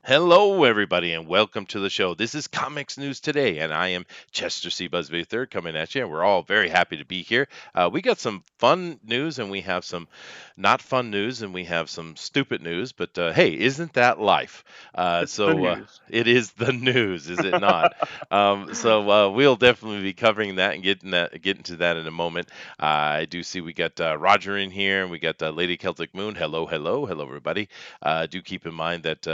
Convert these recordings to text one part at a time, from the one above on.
Hello, everybody, and welcome to the show. This is Comics News Today, and I am Chester C. Busby III coming at you, and we're all very happy to be here. We got some fun news, and we have some not fun news, and we have some stupid news, but hey, isn't that life? Uh, It's the so uh, news. it is the news, is it not? We'll definitely be covering that and getting to that in a moment. I do see we got Roger in here, and we got Lady Celtic Moon. Hello, hello, hello, everybody. Do keep in mind that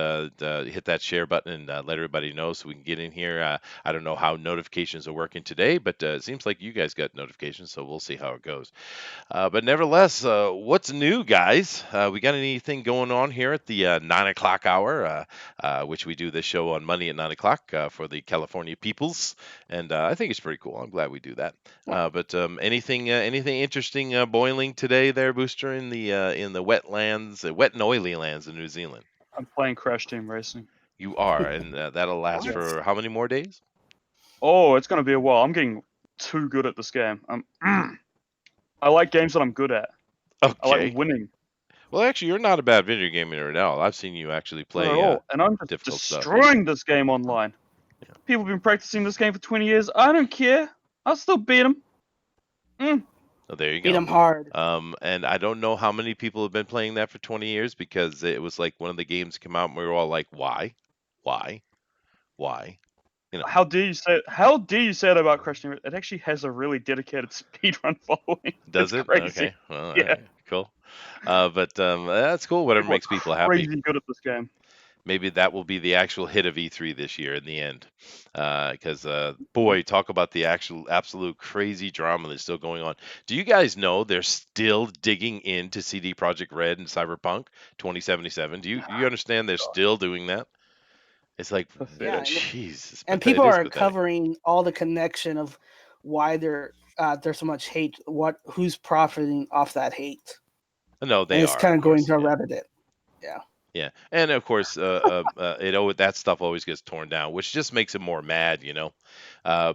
hit that share button and let everybody know so we can get in here. I don't know how notifications are working today, but it seems like you guys got notifications, so we'll see how it goes. But nevertheless, what's new, guys? We got anything going on here at the 9 o'clock hour, which we do this show on Monday at 9 o'clock for the California peoples, and I think it's pretty cool. I'm glad we do that. But anything interesting boiling today there, Booster, in the wetlands, wet and oily lands of New Zealand? I'm playing Crash Team Racing. You are, and that'll last What? Yes. for how many more days? Oh, it's gonna be a while. I'm getting too good at this game. I like games that I'm good at. I like Okay. winning. Well, actually, you're not a bad video gamer at all. I've seen you actually Not at play all. And I'm just difficult stuff. destroying this game online. Yeah. People have been practicing this game for 20 years. I don't care. I'll still beat them. So there you Beat go. them hard. And I don't know how many people have been playing that for 20 years because it was like one of the games came out and we were all like, why? Why? Why? You know, How dare you say that about Crash Team? It actually has a really dedicated speedrun following. does It's it? crazy. Okay. Well, all Yeah. right. Cool. But that's cool. Whatever People are makes people happy. crazy good at this game. Maybe that will be the actual hit of E3 this year in the end. Because boy, talk about the actual absolute crazy drama that's still going on. Do you guys know they're still digging into CD Projekt Red and Cyberpunk 2077? Do you understand they're God, still doing that? It's like, Yeah, pathetic. jeez, and it people is are pathetic. covering all the connection of why there's so much hate. Who's profiting off that hate, No, and they it's are, kind of of going course. to Yeah. Reddit. Yeah, Yeah, and of course, that stuff always gets torn down, which just makes it more mad, you know. I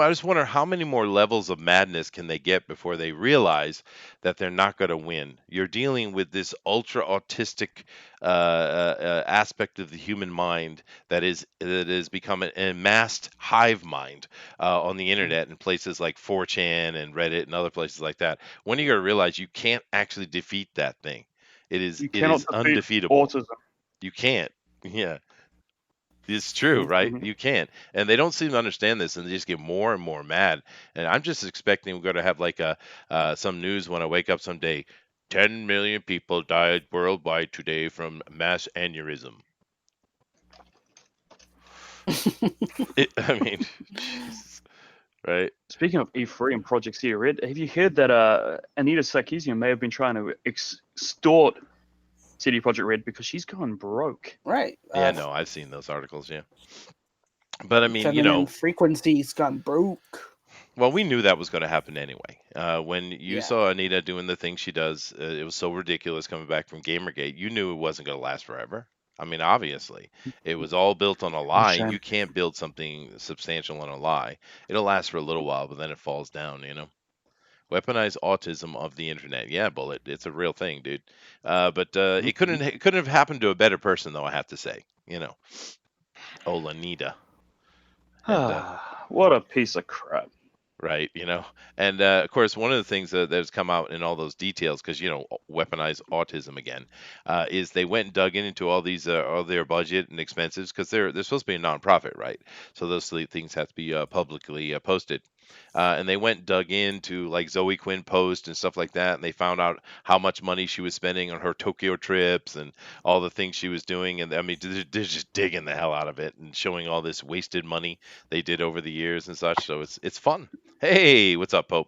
just wonder how many more levels of madness can they get before they realize that they're not going to win. You're dealing with this ultra autistic aspect of the human mind that is become an amassed hive mind on the internet in places like 4chan and Reddit and other places like that. When are you going to realize you can't actually defeat that thing? It is You it cannot is defeat undefeatable. autism. You can't. Yeah, it's true, right? Mhm. You can't. And they don't seem to understand this, and they just get more and more mad. And I'm just expecting we're going to have like a some news when I wake up someday. 10 million people died worldwide today from mass aneurysm. I mean, Jesus, right? Speaking of E3 and Project Zero Red, have you heard that Anita Sarkeesian may have been trying to extort CD Project Red because she's gone broke? right. Yeah, no, I've seen those articles. Yeah, but I mean, Feminine frequencies gone broke. well, we knew that was going to happen anyway. When you Yeah, saw Anita doing the things she does, it was so ridiculous coming back from Gamergate. You knew it wasn't going to last forever. I mean, obviously, it was all built on a What a lie. shame. You can't build something substantial on a lie. It'll last for a little while, but then it falls down. Weaponized autism of the internet. Yeah, Bullet, it's a real thing, dude. But it Mhm. couldn't have happened to a better person, though. I have to say, oh, Anita, and What a piece of crap. right, and of course, one of the things that's come out in all those details, because weaponized autism again, is they went and dug into all their budget and expenses because they're supposed to be a nonprofit, right? So those things have to be publicly posted. And they went and dug into like Zoe Quinn post and stuff like that, and they found out how much money she was spending on her Tokyo trips and all the things she was doing. And I mean, they're just digging the hell out of it and showing all this wasted money they did over the years and such. So it's fun. Hey, what's up, Pope?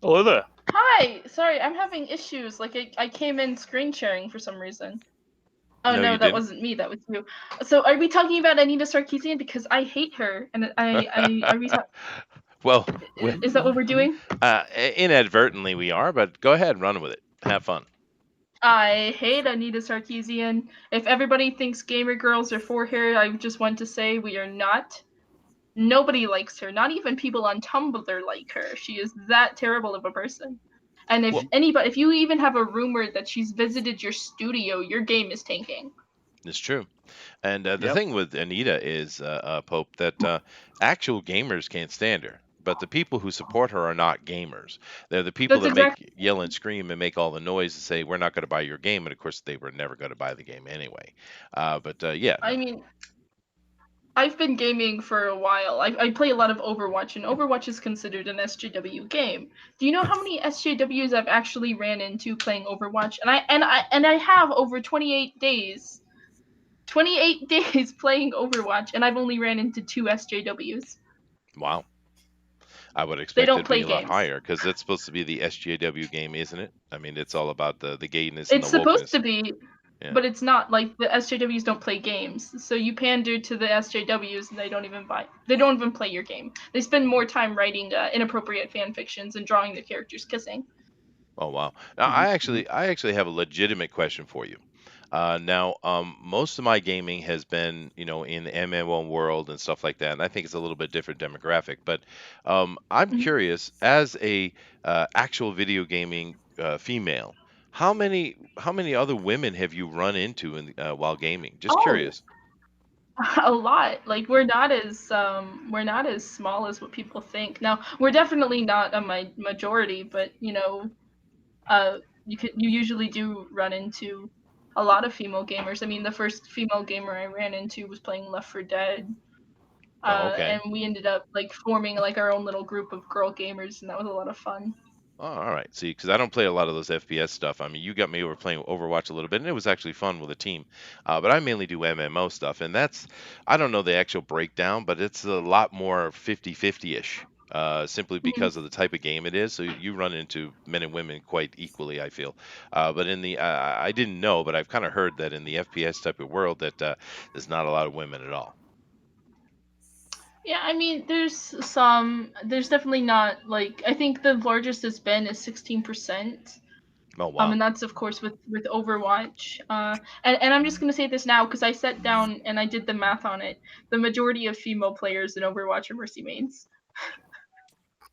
Hello there. Hi, sorry, I'm having issues. Like I came in screen sharing for some reason. Oh No, no, you that didn't. wasn't me. That was you. So are we talking about Anita Sarkeesian? Because I hate her, and I are we? Well, we, Is that what we're doing? inadvertently we are, but go ahead, run with it. Have fun. I hate Anita Sarkeesian. If everybody thinks gamer girls are for her, I just want to say we are not. Nobody likes her. Not even people on Tumblr like her. She is that terrible of a person. And if Well, anybody, if you even have a rumor that she's visited your studio, your game is tanking. it's true. And the Yep. thing with Anita is, Pope, that actual gamers can't stand her. But the people who support her are not gamers. They're the people That's that exactly. make yell and scream and make all the noise and say, "We're not going to buy your game." And of course, they were never going to buy the game anyway. But yeah, no. I mean, I've been gaming for a while. I play a lot of Overwatch, and Overwatch is considered an SJW game. Do you know how many SJWs I've actually ran into playing Overwatch? And I have over 28 days. 28 days playing Overwatch, and I've only ran into 2 SJWs. Wow. I would They expect it don't to be play a lot games. higher because that's supposed to be the SJW game, isn't it? I mean, it's all about the gayness and It's the supposed wokeness. to be, Yeah. but it's not. Like the SJWs don't play games, so you pander to the SJWs, and they don't even buy. They don't even play your game. They spend more time writing inappropriate fan fictions and drawing the characters kissing. Oh wow. Now Mhm, I actually have a legitimate question for you. Now, most of my gaming has been, in the MMO world and stuff like that, and I think it's a little bit different demographic. But I'm Mhm. curious, as a actual video gaming female, how many other women have you run into while gaming? Just Oh, curious. a lot. Like we're not as small as what people think. Now we're definitely not a majority, but uh, you usually do run into a lot of female gamers. I mean, the first female gamer I ran into was playing Left 4 Dead, Oh, okay. and we ended up like forming like our own little group of girl gamers, and that was a lot of fun. Oh, all right. See, because I don't play a lot of those FPS stuff. I mean, you got me over playing Overwatch a little bit, and it was actually fun with a team. But I mainly do MMO stuff, and I don't know the actual breakdown, but it's a lot more 50-50-ish, simply Mhm. because of the type of game it is. So you run into men and women quite equally, I feel. But I didn't know, but I've kind of heard that in the FPS type of world that there's not a lot of women at all. Yeah, I mean, there's some. There's definitely not like I think the largest it's been is 16%. Oh, wow. And that's of course with Overwatch. And I'm just gonna say this now because I sat down and I did the math on it. The majority of female players in Overwatch are Mercy mains.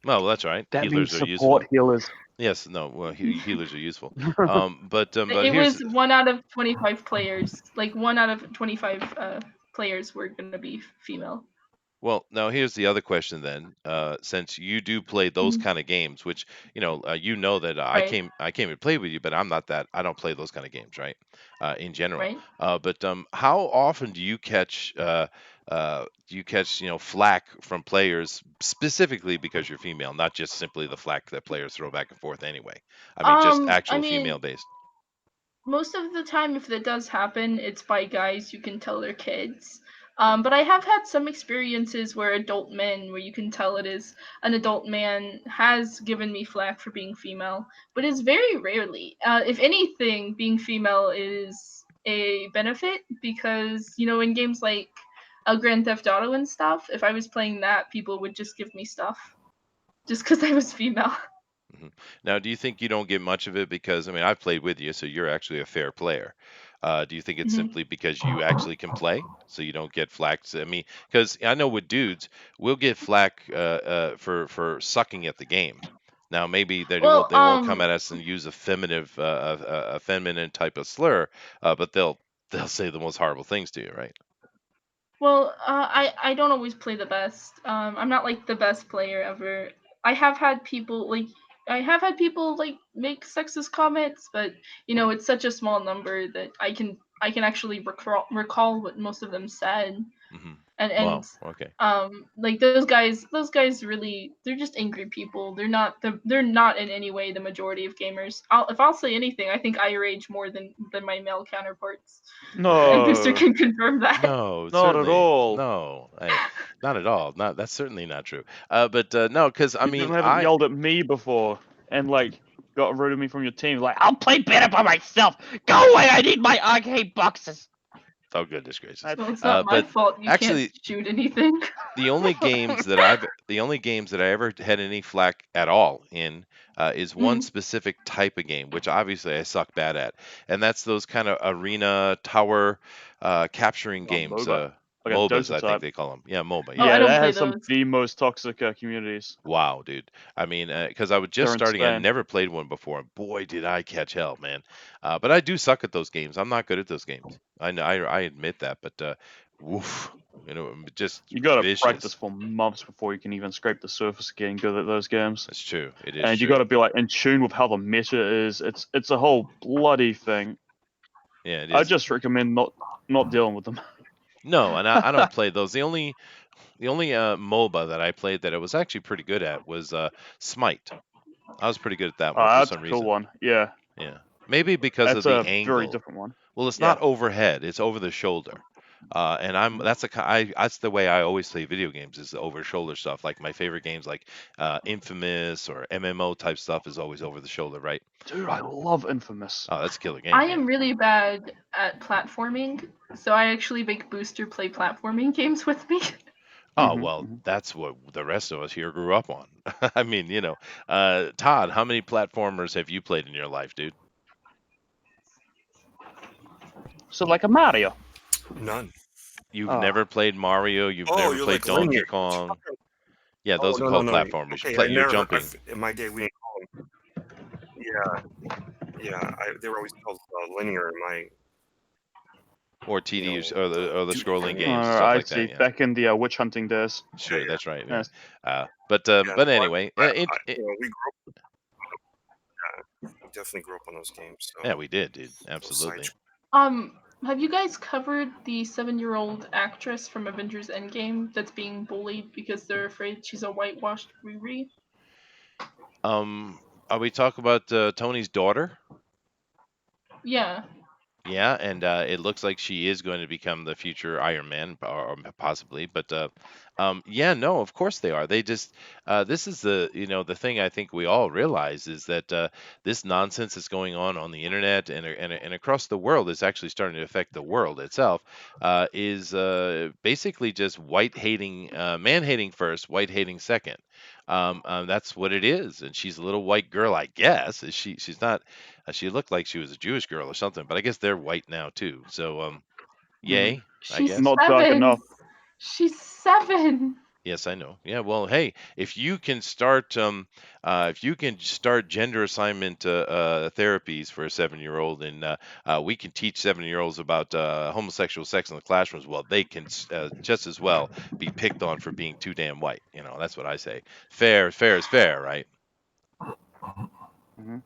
Well, that's right. that means Healers are useful. support healers. Yes, no, well, healers are useful. But It here's was 1 out of 25 players. Like 1 out of 25 players were gonna be female. Well, now here's the other question then. Since you do play those Mhm. kind of games, which that Right, I came and play with you, but I don't play those kind of games, right? In general. right. But how often do you catch flack from players specifically because you're female, not just simply the flack that players throw back and forth anyway? I mean, just I actual female mean, based. most of the time, if that does happen, it's by guys you can tell they're kids. But I have had some experiences where adult men, where you can tell it is an adult man, has given me flack for being female, but it's very rarely. If anything, being female is a benefit because, in games like Grand Theft Auto and stuff, if I was playing that, people would just give me stuff just because I was female. Mhm. Now, do you think you don't get much of it because, I mean, I've played with you, so you're actually a fair player. Do you think it's Mhm. simply because you actually can play, so you don't get flack? I mean, because I know with dudes, we'll get flack for sucking at the game. Now, maybe Well, they won't come at us and use a feminine type of slur, but they'll say the most horrible things to you, right? Well, I don't always play the best. I'm not like the best player ever. I have had people like I have had people like make sexist comments, but it's such a small number that I can actually recall what most of them said, Hmm. and Wow. Okay. like those guys really they're just angry people. They're not in any way the majority of gamers. If I'll say anything, I think I rage more than my male counterparts, and Booster No, can confirm that. No, not at certainly all. no. Not at all. Not That's certainly not true. But no, because I You mean, haven't yelled at me before and got rid of me from your team. Like, I'll play better by myself. Go away. I need my arcade boxes. oh goodness gracious. Well, it's not my But fault you can't actually, shoot anything. the only games that I ever had any flack at all in is one Mhm. specific type of game, which obviously I suck bad at, and that's those kind of arena tower capturing Oh, games. MOBA. like a MOBAs, Dota I think type. they call them. Yeah, MOBA. Oh, Yeah. I Yeah, don't that play has some of those. the most toxic communities. Wow, dude. I mean, because I was just They're starting, I insane. never played one before, and boy, did I catch hell, man. But I do suck at those games. I'm not good at those games. I know, I admit that, but woof, just You got to practice vicious. for months before you can even scrape the surface of getting good at those games. That's true. It is And you true. got to be like in tune with how the meta is. It's a whole bloody thing. Yeah, it I is. just recommend not dealing with them. No, and I don't play those. The only MOBA that I played that I was actually pretty good at was Smite. I was pretty good at that one for That's a some cool reason. one. Yeah, Yeah, maybe because of that's the a very angle. different one. Well, it's Yeah. not overhead; it's over the shoulder. And that's the way I always play video games is the over shoulder stuff. Like my favorite games, like Infamous or MMO type stuff, is always over the shoulder, right? Dude, I love Infamous. Oh, that's a killer game, I man. am really bad at platforming, so I actually make Booster play platforming games with me. Oh Mhm, well, mhm. that's what the rest of us here grew up on. I mean, Todd, how many platformers have you played in your life, dude? So like a Mario. None. You've Oh, never played Mario. You've Oh, never you're played like Donkey linear. Kong. Yeah, Oh, those are no, no, called no. platformers. Okay, I You're never. jumping. In my day, we didn't call them. Yeah. They were always called linear in my. Or You TD know, or the scrolling games and stuff I like that. see. Yeah, Back in the witch hunting days. sure, that's right. Yeah. Yes. Yeah, But no, anyway, we grew up. We definitely grew up on those games. So yeah, we did, dude. those side Absolutely. Have you guys covered the 7-year-old actress from Avengers Endgame that's being bullied because they're afraid she's a whitewashed Riri? Are we talking about Tony's daughter? Yeah. Yeah, and it looks like she is going to become the future Iron Man, or possibly. But yeah, no, of course they are. They just this is the thing I think we all realize is that this nonsense is going on the internet and across the world is actually starting to affect the world itself. Is basically just white hating, man hating first, white hating second. That's what it is, and she's a little white girl, I guess. She's not. She looked like she was a Jewish girl or something, but I guess they're white now too. So, Mhm. yay, I She's guess. Not dark 7. enough. She's 7. Yes, I know. Yeah, well, hey, if you can start gender assignment therapies for a 7-year-old, and we can teach 7-year-olds about homosexual sex in the classrooms, well, they can just as well be picked on for being too damn white. That's what I say. Fair is fair, right? Mhm.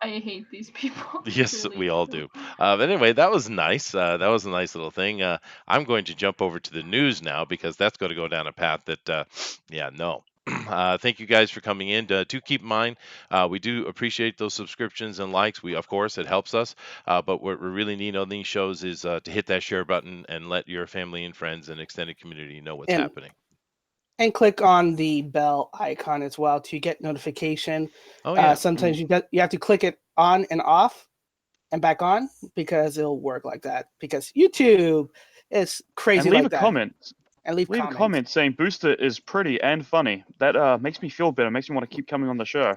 I hate these people. Yes, Really we all do. But anyway, that was nice. That was a nice little thing. I'm going to jump over to the news now because that's going to go down a path that, yeah, no. Thank you guys for coming in. Do keep in mind, we do appreciate those subscriptions and likes. Of course, it helps us. But what we really need on these shows is to hit that share button and let your family and friends and extended community know what's And happening. and click on the bell icon as well to get notification. Oh yeah. Sometimes you have to click it on and off and back on because it'll work like that. Because YouTube is crazy And leave like a that. comment. And leave Leave a comments. comment saying Booster is pretty and funny. That makes me feel better. Makes me want to keep coming on the show.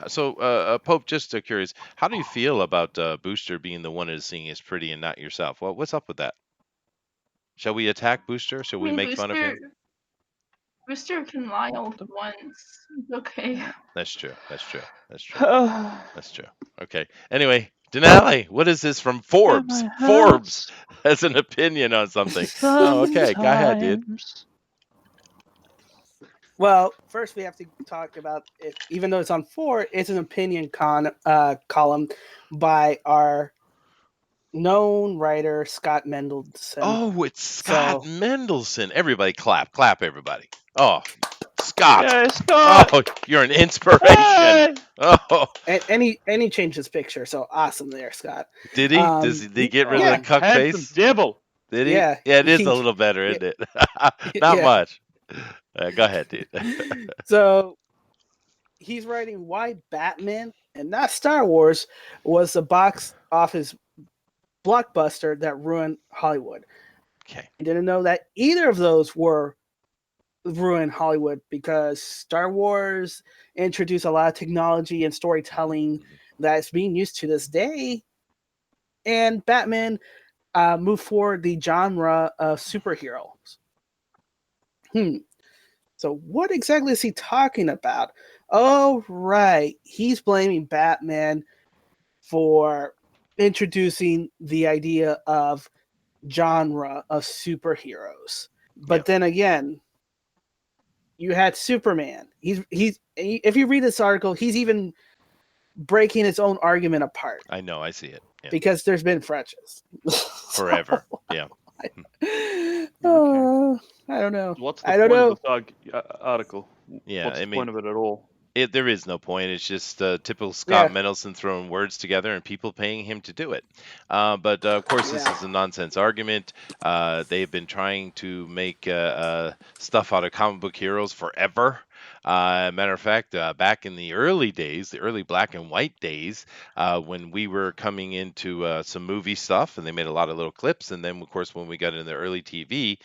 So, Pope, just curious, how do you feel about Booster being the one that is seeing as pretty and not yourself? Well, what's up with that? Shall we attack Booster? Shall I we mean, make fun of him? Booster can lie all he wants. It's okay. That's true. That's true. That's true. Damn That's true. Okay. Anyway, Dinale, what is this from Forbes? my Forbes hurts has an opinion on something. Oh, okay. Go ahead, dude. sometimes. Well, first we have to talk about it. Even though it's on 4, it's an opinion column by our known writer Scott Mendelson. Oh, it's Scott So- Mendelson. Everybody clap. Clap, everybody. Oh, Scott. Yeah, Scott. Oh, you're an inspiration. Hey! Oh, And he changed his picture, so awesome there, Scott. did he? Did he get rid yeah. of the cuck Handsome face? devil. Did he? Yeah, Yeah, it is a he- little better, isn't it? Not Yeah. much. Go ahead, dude. So he's writing why Batman and not Star Wars was the box office blockbuster that ruined Hollywood. Okay. I didn't know that either of those were ruined Hollywood because Star Wars introduced a lot of technology and storytelling that's being used to this day. And Batman move forward the genre of superheroes. So what exactly is he talking about? Oh, right. He's blaming Batman for introducing the idea of genre of superheroes. But then again, you had Superman. He's if you read this article, he's even breaking his own argument apart. I know, I see it. Yeah. Because there's been Frenches. Forever. Yeah. I don't know. What's the I don't point know. of this article? Yeah, What's I the mean, point of it at all? there is no point. It's just typical Scott Yeah. Mendelsohn throwing words together and people paying him to do it. But of course, this Yeah. is a nonsense argument. They've been trying to make stuff out of comic book heroes forever. Matter of fact, back in the early days, the early black and white days, when we were coming into some movie stuff, and they made a lot of little clips, and then of course when we got into the early TV,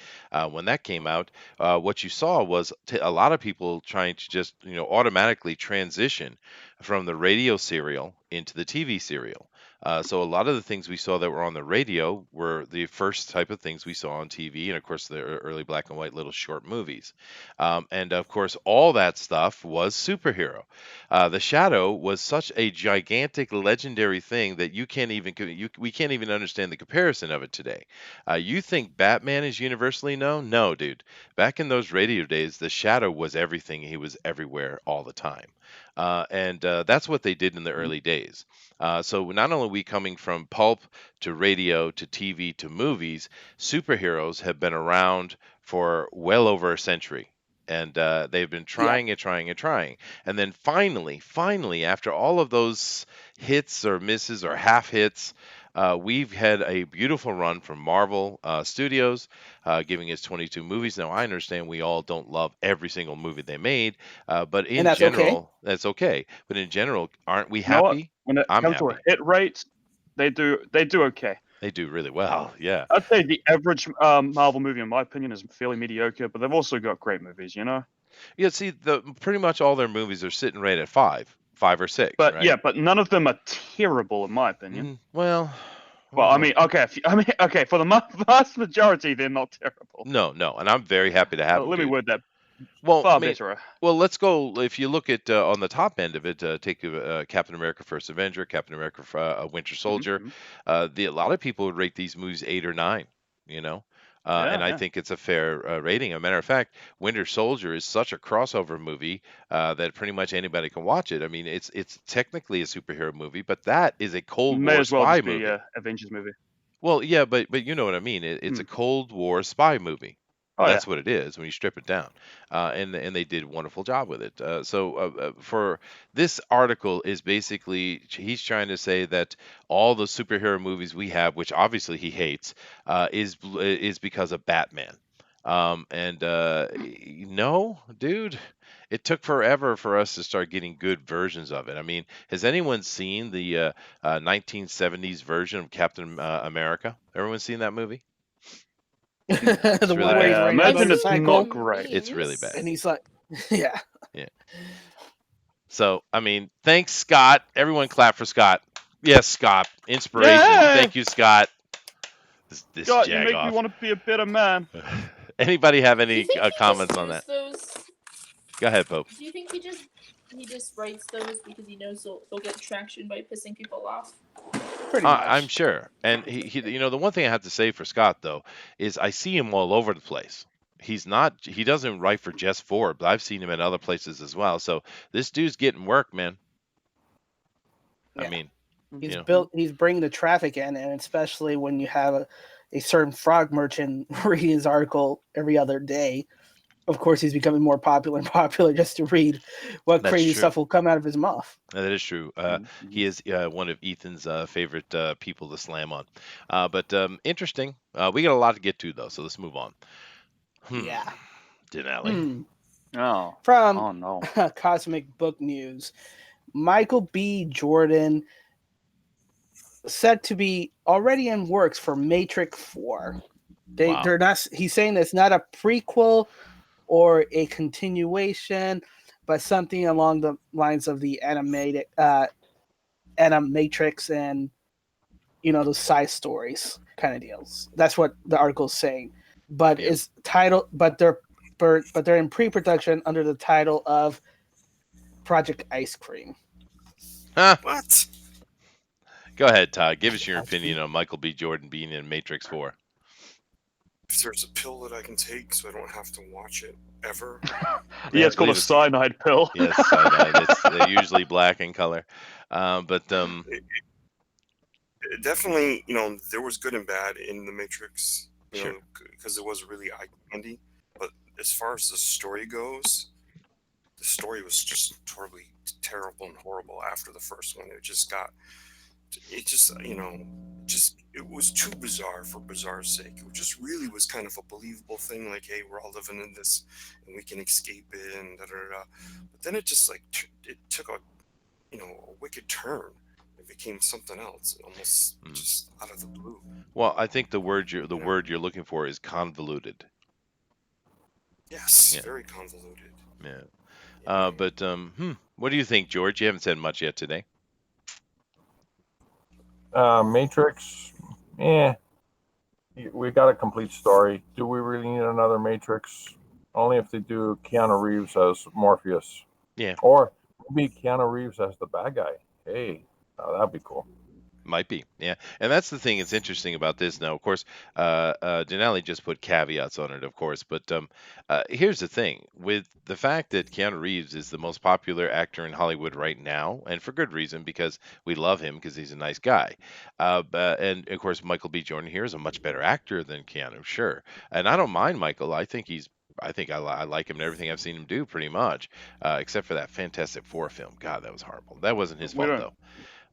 when that came out, what you saw was a lot of people trying to just automatically transition from the radio serial into the TV serial. So a lot of the things we saw that were on the radio were the first type of things we saw on TV, and of course the early black and white little short movies. And of course, all that stuff was superhero. The Shadow was such a gigantic, legendary thing that you can't even we can't even understand the comparison of it today. You think Batman is universally known? No, dude. Back in those radio days, the Shadow was everything. He was everywhere all the time. And that's what they did in the early days. So not only are we coming from pulp to radio to TV to movies, superheroes have been around for well over a century. And they've been trying and trying and trying. And then finally, after all of those hits or misses or half hits, we've had a beautiful run from Marvel Studios, giving us 22 movies. Now, I understand we all don't love every single movie they made, but in that's okay. general, that's okay. But in general, aren't we You know what? happy? When it I'm comes to a happy. hit rate, they do okay. They do really well. Yeah. I'd say the average Marvel movie, in my opinion, is fairly mediocre, but they've also got great movies, you know. Yeah. See, pretty much all their movies are sitting right at five or six, But right? yeah, but none of them are terrible, in my opinion. Well. Well, I mean, okay, okay, for the vast majority, they're not terrible. No, and I'm very happy to have them. Let me Dude. word that Well, far I mean, better. well, let's go. If you look at on the top end of it, take Captain America: First Avenger, Captain America: Winter Soldier. A lot of people would rate these movies 8 or 9. You know, and I think it's a fair rating. As a matter of fact, Winter Soldier is such a crossover movie that pretty much anybody can watch it. I mean, it's technically a superhero movie, but that is a Cold May War as well spy just be movie. Avengers movie. Well, yeah, but you know what I mean. It's a Cold War spy movie. Oh, That's what it is when you strip it down, and they did a wonderful job with it. For this article is basically he's trying to say that all the superhero movies we have, which obviously he hates, is because of Batman. No, dude, it took forever for us to start getting good versions of it. I mean, has anyone seen the 1970s version of Captain America? Everyone seen that movie? The really one where he's bad. riding a Imagine it's motorcycle, not great. It's really bad. and he's like, yeah. So, I mean, thanks, Scott. Everyone clap for Scott. Yes, Scott. Inspiration. Yeah! Thank you, Scott. This God, you jag make off. me want to be a better man. Anybody have Do any you think he comments just on does that? Those? Go ahead, Pope. Do you think he just writes those because he knows they'll get traction by pissing people off? Pretty much. I'm sure. And he, the one thing I have to say for Scott though is I see him all over the place. He doesn't write for just Ford, but I've seen him in other places as well. So this dude's getting work, man. Yeah. I mean, he's bringing the traffic in, and especially when you have a certain frog merchant reading his article every other day. Of course, he's becoming more popular and popular just to read what That's crazy true. stuff will come out of his mouth. That is true. He is one of Ethan's favorite people to slam on. But interesting. We got a lot to get to though, so let's move on. Yeah. Dinale. Oh. From Oh no. Cosmic Book News, Michael B. Jordan said to be already in works for Matrix 4. Wow. They're not. He's saying it's not a prequel or a continuation, but something along the lines of the animated Animatrix and those side stories kind of deals. That's what the article's saying. But Yeah. it's title, but they're in pre-production under the title of Project Ice Cream. Huh? What? Go ahead, Todd. Give us your opinion on Michael B. Jordan being in Matrix 4. If there's a pill that I can take so I don't have to watch it ever. Yeah, I it's called a believe it's cyanide pill. yes, cyanide. They're usually black in color, but Definitely, there was good and bad in the Matrix, sure. because it was really eye candy. But as far as the story goes, the story was just horribly terrible and horrible after the first one. It just it was too bizarre for bizarre's sake. It just really was kind of a believable thing, like, hey, we're all living in this and we can escape it and da da da. But then it just like it took a wicked turn. It became something else, almost just out of the blue. Well, I think the word you're looking for is convoluted. Yes, Yeah, very convoluted. yeah. But what do you think, George? You haven't said much yet today. Matrix, we got a complete story. Do we really need another Matrix? Only if they do Keanu Reeves as Morpheus. Yeah. Or maybe Keanu Reeves as the bad guy. Hey, that'd be cool. Might be, yeah, and that's the thing. It's interesting about this now. Of course, Dinale just put caveats on it, of course, but here's the thing: with the fact that Keanu Reeves is the most popular actor in Hollywood right now, and for good reason, because we love him because he's a nice guy. And of course, Michael B. Jordan here is a much better actor than Keanu, sure, and I don't mind Michael. I think I like him and everything I've seen him do, pretty much, except for that Fantastic Four film. God, that was horrible. That wasn't his We fault don't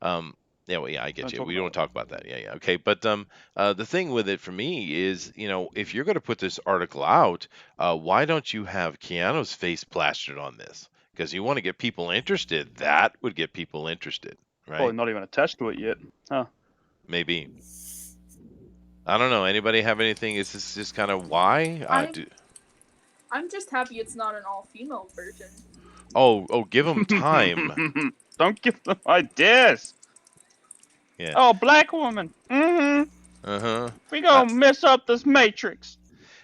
though. Um, yeah, well, yeah, I get don't you. talk We about don't it. talk about that. Yeah, yeah, okay. But the thing with it for me is, if you're going to put this article out, why don't you have Keanu's face plastered on this? Because you want to get people interested. That would get people interested, Probably right? not even attached to it yet. Huh. Maybe. I don't know. Anybody have anything? Is this just kind of why? I'm just happy it's not an all-female version. Oh, give them time. Don't give them ideas. Yeah. Oh, black woman. Mm-hmm. Uh-huh. We gonna mess up this Matrix.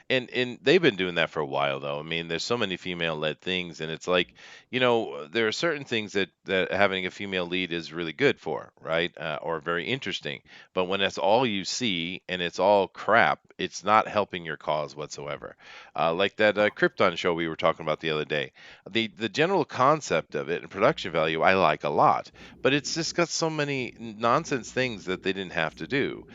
And they've been doing that for a while though. I mean, there's so many female-led things, and it's like, there are certain things that having a female lead is really good for, right? Or very interesting. But when that's all you see and it's all crap, it's not helping your cause whatsoever. Like that Krypton show we were talking about the other day. The general concept of it and production value I like a lot, but it's just got so many nonsense things that they didn't have to do.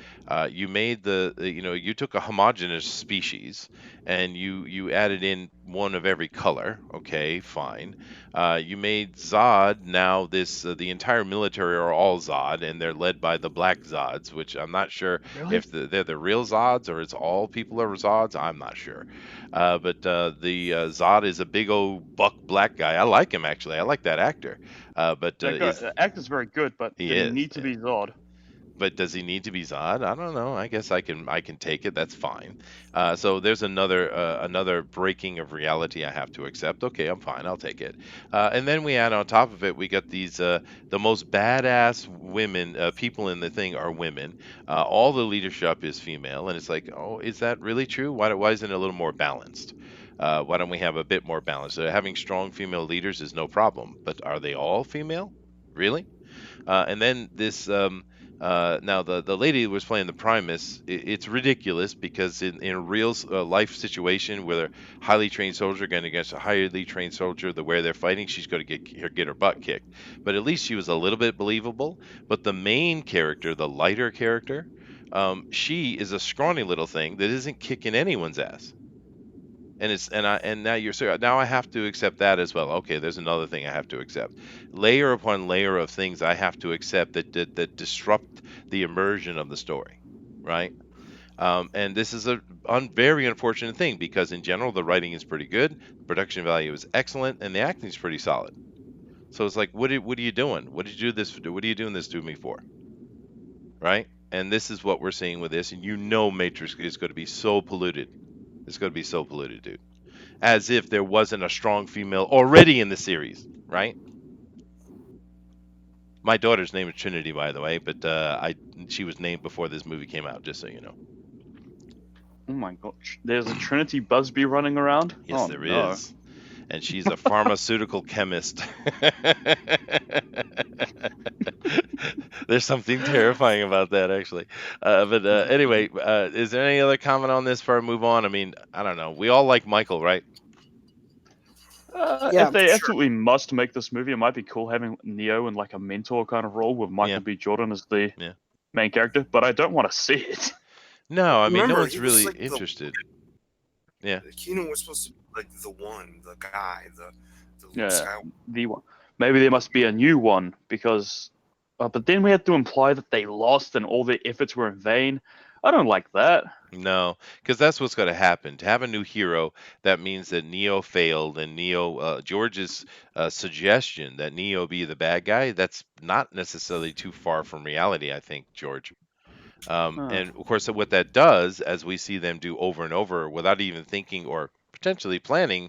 You made you took a homogeneous species and you added in one of every color. Okay, fine. You made Zod. Now the entire military are all Zod, and they're led by the Black Zods, which I'm not sure Really? if they're the real Zods or it's all people are Zods. I'm not sure. But the Zod is a big old buck black guy. I like him actually. I like that actor. But The actor's very good, but he did he is? need to Yeah. be Zod? But does he need to be Zod? I don't know. I guess I can take it. That's fine. So there's another breaking of reality I have to accept. Okay, I'm fine. I'll take it. And then we add on top of it, we got these the most badass women people in the thing are women. All the leadership is female, and it's like, oh, is that really true? Why isn't it a little more balanced? Why don't we have a bit more balance? Having strong female leaders is no problem, but are they all female? Really? And then this now the lady who was playing the Primus, it's ridiculous because in a real life situation where a highly trained soldier going against a highly trained soldier, the way they're fighting, she's going to get her butt kicked. But at least she was a little bit believable. But the main character, the lighter character, she is a scrawny little thing that isn't kicking anyone's ass. And now now I have to accept that as well. Okay, there's another thing I have to accept. Layer upon layer of things I have to accept that disrupt the immersion of the story, right? And this is a very unfortunate thing because in general the writing is pretty good, the production value is excellent, and the acting is pretty solid. So it's like, what are you doing? What did you do this? What are you doing this to me for? Right? And this is what we're seeing with this, and Matrix is going to be so polluted. It's going to be so polluted, dude. As if there wasn't a strong female already in the series, right? My daughter's name is Trinity, by the way, but she was named before this movie came out, just so you know. Oh my gosh. There's a Trinity Busby running around? Yes, Oh there no. is. And she's a pharmaceutical chemist. There's something terrifying about that, actually. But anyway, is there any other comment on this before I move on? I mean, I don't know. We all like Michael, right? If Yeah. they absolutely must make this movie, it might be cool having Neo in like a mentor kind of role with Michael Yeah, B. Jordan as the yeah. main character, but I don't want to see it. No, I mean, no Remember, one's he was really like interested. Yeah. Kino was supposed to be like the one, the guy, the Luke Yeah, Skywalker. the one. Maybe there must be a new one because, but then we have to imply that they lost and all their efforts were in vain. I don't like that. No, because that's what's going to happen. To have a new hero, that means that Neo failed, and George's suggestion that Neo be the bad guy, that's not necessarily too far from reality, I think, George. Huh. And of course, what that does, as we see them do over and over without even thinking or potentially planning,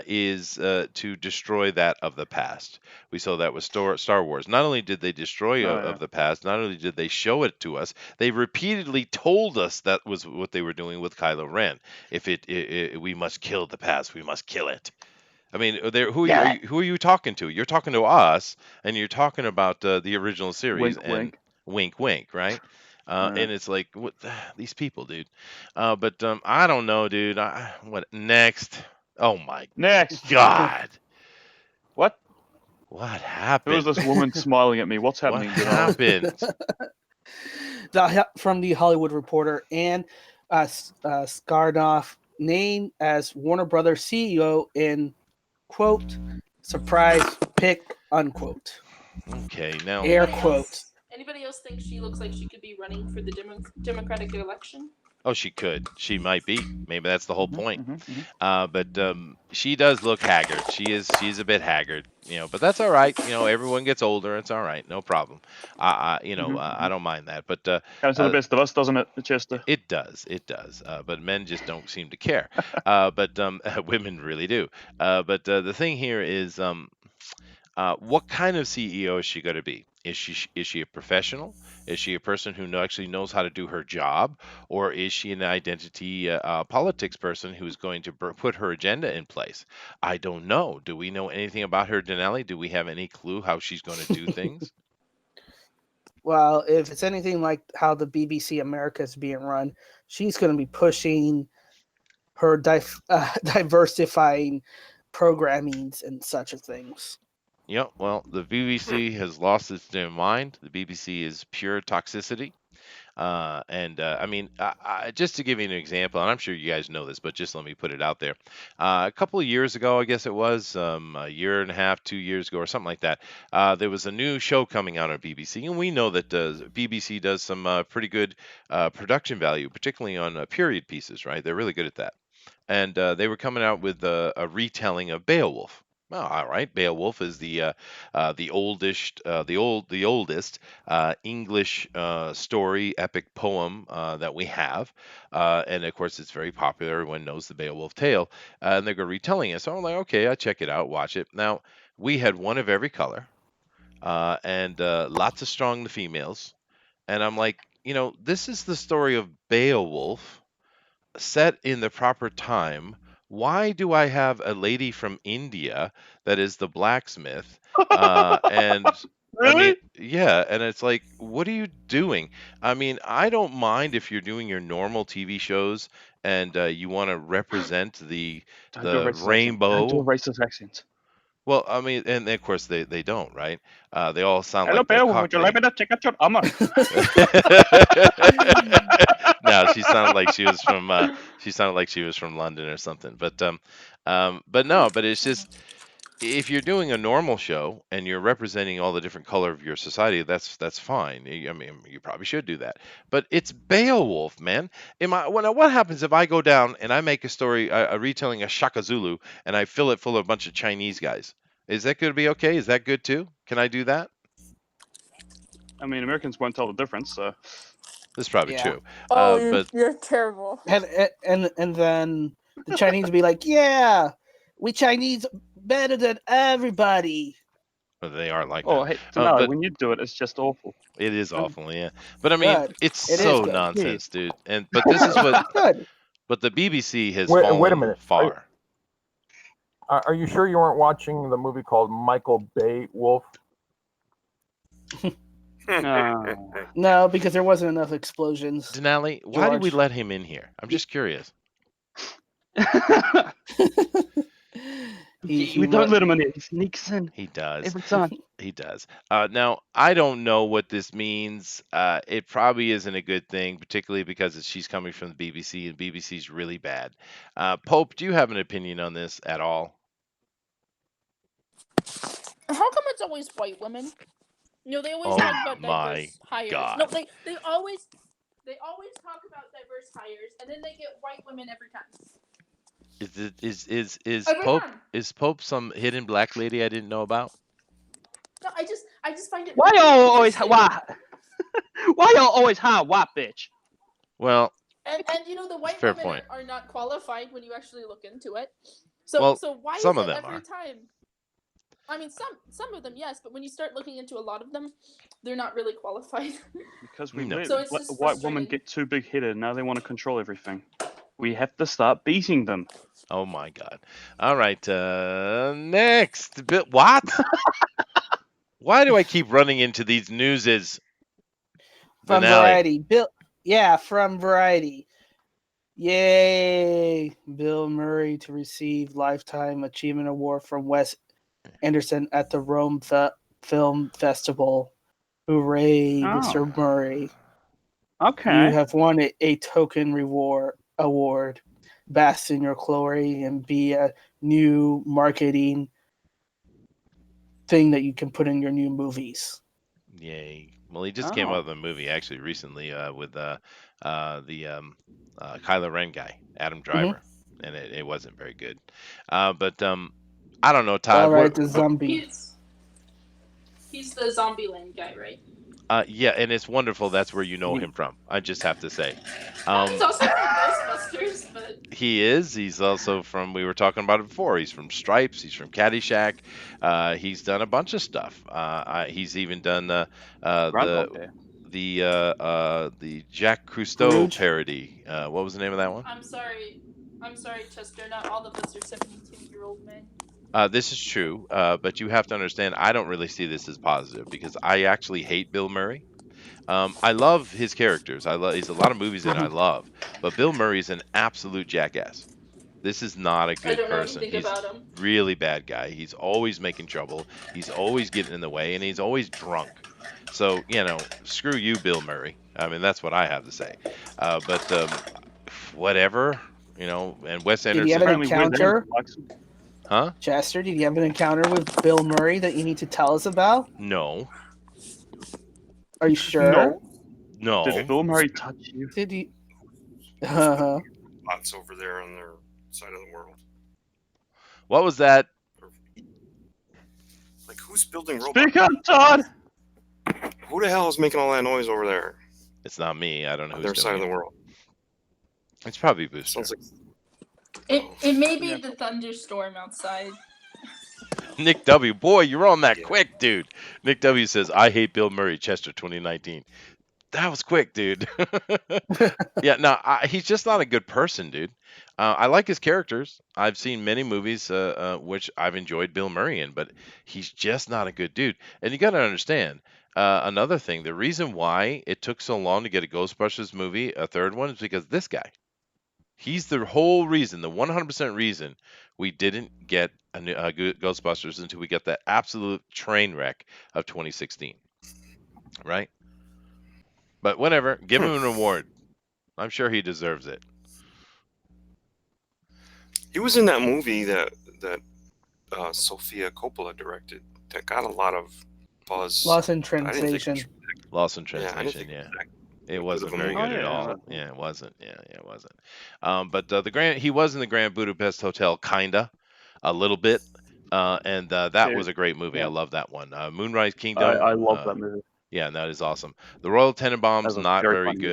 is to destroy that of the past. We saw that with Star Wars. Not only did they destroy Oh of yeah. the past, not only did they show it to us, they repeatedly told us that was what they were doing with Kylo Ren. If we must kill the past, we must kill it. I mean, Yeah. who are you talking to? You're talking to us, and you're talking about the original series, Wink, and wink. wink, wink, right? Yeah. And it's like, what these people, dude. But I don't know, dude. What next? Oh my Next. God, What? what Who is happened? this woman smiling at me? What's What happening, Dinale? happened? From the Hollywood Reporter, and Skarnoff named as Warner Brothers CEO in quote surprise pick unquote Okay, now air Anybody quote. else? Anybody else think she looks like she could be running for the Democratic election? oh, she could. She might be. Maybe that's the whole point. Mm-hmm. But she does look haggard. She's a bit haggard, but that's all right. Everyone gets older. It's all right. No problem. I don't mind that. But Comes to the uh, best of us, doesn't it, Chester? it does. It does. But men just don't seem to care. But women really do. But the thing here is, what kind of CEO is she going to be? Is she a professional? Is she a person who actually knows how to do her job, or is she an identity politics person who's going to put her agenda in place? I don't know. Do we know anything about her, Denali? Do we have any clue how she's going to do things? Well, if it's anything like how the BBC America is being run, she's going to be pushing her diversifying programmings and such of things. Yep. Well, the BBC has lost its damn mind. The BBC is pure toxicity. And I mean, just to give you an example, and I'm sure you guys know this, but just let me put it out there. A couple of years ago, I guess it was a year and a half, 2 years ago, or something like that, there was a new show coming out on BBC, and we know that BBC does some pretty good production value, particularly on period pieces, right? They're really good at that. And they were coming out with a retelling of Beowulf. Well, all right. Beowulf is the oldest English story epic poem that we have, and of course it's very popular. Everyone knows the Beowulf tale, and they're going to retelling it. So I'm like, okay, I check it out, watch it. Now we had one of every color, and lots of strong the females, and I'm like, this is the story of Beowulf set in the proper time. Why do I have a lady from India that is the blacksmith? And I mean, Really? yeah, and it's like, what are you doing? I mean, I don't mind if you're doing your normal TV shows and you want to represent the Don't do a the racist accent. Don't do a rainbow. racist accent. Well, I mean, and of course they don't, right? They all sound Hello, like Bill. Would you like Cockney. me to check out your armor? No, she sounded like she was from London or something. But no, but it's just if you're doing a normal show and you're representing all the different color of your society, that's fine. I mean, you probably should do that. But it's Beowulf, man. What happens if I go down and I make a story, a retelling of Shaka Zulu, and I fill it full of a bunch of Chinese guys? Is that going to be okay? Is that good too? Can I do that? I mean, Americans won't tell the difference, so. That's probably Yeah. true. Oh, But you're terrible. And then the Chinese be like, yeah, we Chinese better than everybody. But they are like Oh, that. hey, Dinale, But when you do it, it's just awful. it is And awful, yeah. But I mean, Good. it's It is so good. nonsense, dude. But this is what. Good. But the BBC has Wait a fallen minute. far. Are you sure you weren't watching the movie called Michael Bay Wolf? No, because there wasn't enough explosions. Denali, why do we George. let him in here? I'm just curious. We don't let him in. He sneaks in He does. every time. He does. Now, I don't know what this means. It probably isn't a good thing, particularly because she's coming from the BBC, and BBC's really bad. Pope, do you have an opinion on this at all? How come it's always white women? They always Oh talk about my diverse hires. God. No, they always talk about diverse hires, and then they get white women every time. Is Every Pope time. some hidden black lady I didn't know about? No, I just find it. Why y'all always interesting. why y'all always hire white bitch? Well, And the white fair women point. are not qualified when you actually look into it. Well, So why some is of it them every are. time? I mean, some of them, yes, but when you start looking into a lot of them, they're not really qualified. Because we No. let So it's just white women frustrating. get too big headed. Now they want to control everything. We have to start beating them. Oh my God. All right. Next. What? Why do I keep running into these newses? From Denali. Variety. From Variety. Yay! Bill Murray to receive Lifetime Achievement Award from Wes Anderson at the Rome Film Festival. Hooray, Mr. Murray. Okay. You have won a token award. Bask in your glory and be a new marketing thing that you can put in your new movies. Yay. Well, he just came out with a movie actually recently with the Kylo Ren guy, Adam Driver, and it wasn't very good. But I don't know, Todd. All right, the zombie. He's the Zombieland guy, right? Yeah, and it's wonderful. That's where you know him from. I just have to say. He's also from Ghostbusters, but He is. He's also from. We were talking about it before. He's from Stripes. He's from Caddyshack. He's done a bunch of stuff. He's even done Groundhog Day. the Jack Cousteau Scrooge? parody. What was the name of that one? I'm sorry, Chester. Not all of us are 72-year-old men. This is true, but you have to understand. I don't really see this as positive because I actually hate Bill Murray. I love his characters. He's a lot of movies that I love, but Bill Murray's an absolute jackass. This is not a good I don't know person. anything He's about him. really bad guy. He's always making trouble. He's always getting in the way, and he's always drunk. So screw you, Bill Murray. I mean, that's what I have to say. But whatever, and Wes Did Anderson. you have an Apparently, Wes encounter? Anderson likes him. Huh? Chester, did you have an encounter with Bill Murray that you need to tell us about? No. Are you sure? No. Did Bill Murray touch you? Did you? Spots over there on their side of the world. What was that? Like, who's building robots? Speak up, Todd! Who the hell is making all that noise over there It's not me. I don't know on who's their side doing of it. the world? It's probably Booster. Sounds like It may be the thunderstorm outside. Nick W. Boy, you're on that Yeah. quick, dude. Nick W. says, I hate Bill Murray, Chester 2019. That was quick, dude. Yeah, no, he's just not a good person, dude. I like his characters. I've seen many movies which I've enjoyed Bill Murray in, but he's just not a good dude. And you got to understand another thing. The reason why it took so long to get a Ghostbusters movie, a third one, is because this guy. He's the whole reason, the 100% reason we didn't get a new Ghostbusters until we got that absolute train wreck of 2016. Right? But whatever, give him an award. I'm sure he deserves it. he was in that movie that Sofia Coppola directed that got a lot of buzz. Lost in I didn't think it Translation. was- Lost in Yeah, I didn't Translation, think yeah. it was It wasn't of a very movie. good at Oh, yeah. all. Yeah, it wasn't. Yeah, it wasn't. But he was in the Grand Budapest Hotel, kinda, a little bit, and that Yeah. was a great movie. Yeah. I love that one. Moonrise Kingdom. I love that movie. Yeah, that is awesome. The Royal Tenenbaums, That was a not very very funny movie.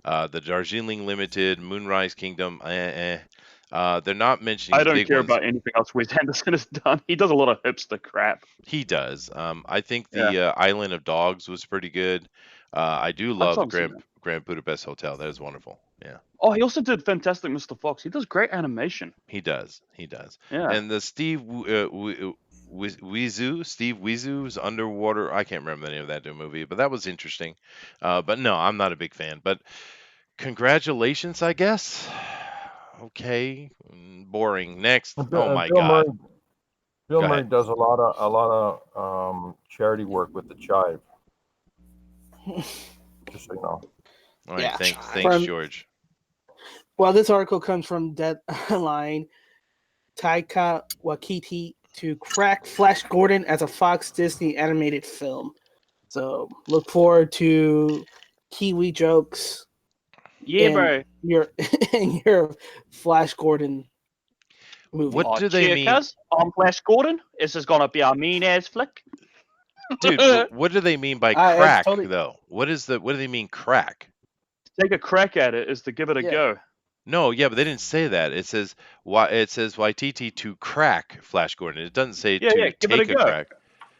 good. The Darjeeling Limited, Moonrise Kingdom, They're not mentioning I the don't big care ones. about anything else Wes Anderson has done. He does a lot of hipster crap. He does. I think Yeah. the Island of Dogs was pretty good. I do I love still the haven't seen that. Grand Budapest Hotel. That is wonderful. Yeah, Oh, he also did Fantastic Mr. Fox. He does great animation. he does. He does. Yeah. And the Steve Wizu's Underwater. I can't remember the name of that new movie, but that was interesting. But no, I'm not a big fan. But congratulations, I guess. Okay, boring. Next. Oh my Bill God. Murray. Bill Go Murray ahead. does a lot of charity work with the Chive. Just so you know. All right. Yeah. Thanks, From- George. Well, this article comes from Deadline. Taika Waititi to crack Flash Gordon as a Fox Disney animated film. So look forward to Kiwi jokes Yeah, in bro. your in your Flash Gordon movie. What do they mean? Cheers, I'm Flash Gordon. This is gonna be a mean ass flick. Dude, what do they mean by It's crack totally- though? What do they mean crack? Take a crack at it is to give it a Yeah. go. No, yeah, but they didn't say that. It says YTT to crack Flash Gordon. It doesn't say Yeah, to yeah, give it a take a go. crack.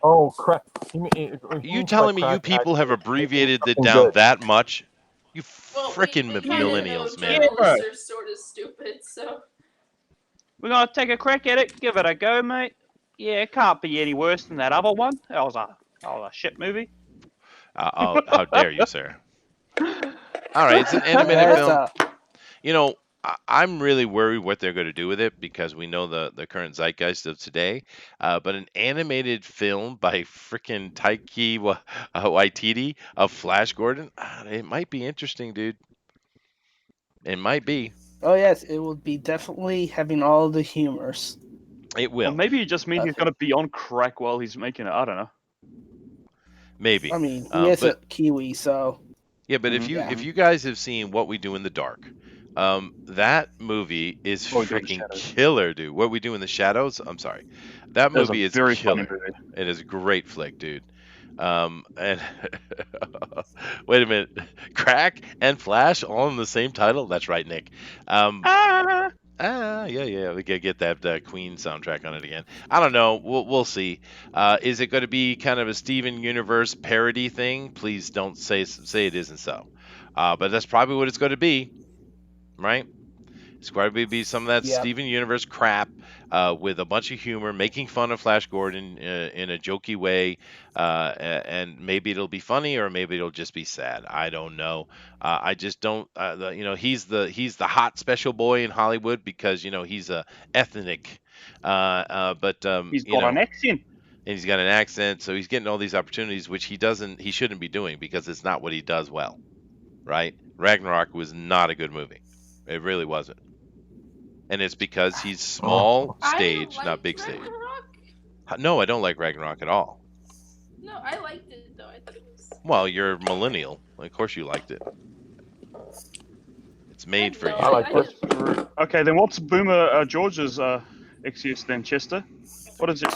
Oh, crap. He You means telling by me you crack people have actually abbreviated it something down good. that much? You Well, frickin' we kinda know millennials, man. Yeah, bro. journalists are sort of stupid, so. We're gonna take a crack at it. Give it a go, mate. Yeah, it can't be any worse than that other one. That was a shit movie. How dare you, sir? All right, it's an animated That's, film. You know, I'm really worried what they're going to do with it because we know the current zeitgeist of today. But an animated film by frickin' Waititi of Flash Gordon, it might be interesting, dude. It might be. oh yes, it will be definitely having all the humors. It Well, will. maybe it just means he's Okay. gonna be on crack while he's making it. I don't know. Maybe. I mean, he is but a Kiwi, so yeah, but if you guys have seen What We Do in the Dark, that movie is What We Do in the freaking Shadows. killer, dude. What We Do in the Shadows? I'm sorry. That That's a movie is very funny killer. movie. It is a great flick, dude. And wait a minute, Crack and Flash all in the same title? That's right, Nick. Yeah, we gotta get that Queen soundtrack on it again. I don't know. We'll see. Is it going to be kind of a Steven Universe parody thing? Please don't say it isn't so. But that's probably what it's going to be, right? It's going to be some of that Yep. Steven Universe crap with a bunch of humor, making fun of Flash Gordon in a jokey way, and maybe it'll be funny or maybe it'll just be sad. I don't know. I just don't. He's the hot special boy in Hollywood because he's a ethnic, but He's got an accent. and he's got an accent, so he's getting all these opportunities which he shouldn't be doing because it's not what he does well, right? Ragnarok was not a good movie. It really wasn't. And it's because he's small stage, I not liked big stage. Ragnarok. No, I don't like Ragnarok at all. No, I liked it though. I thought it was. Well, you're a millennial. Of course you liked it. It's made for No, you. I like I- it. Okay, then what's Boomer George's excuse then, Chester? What is it?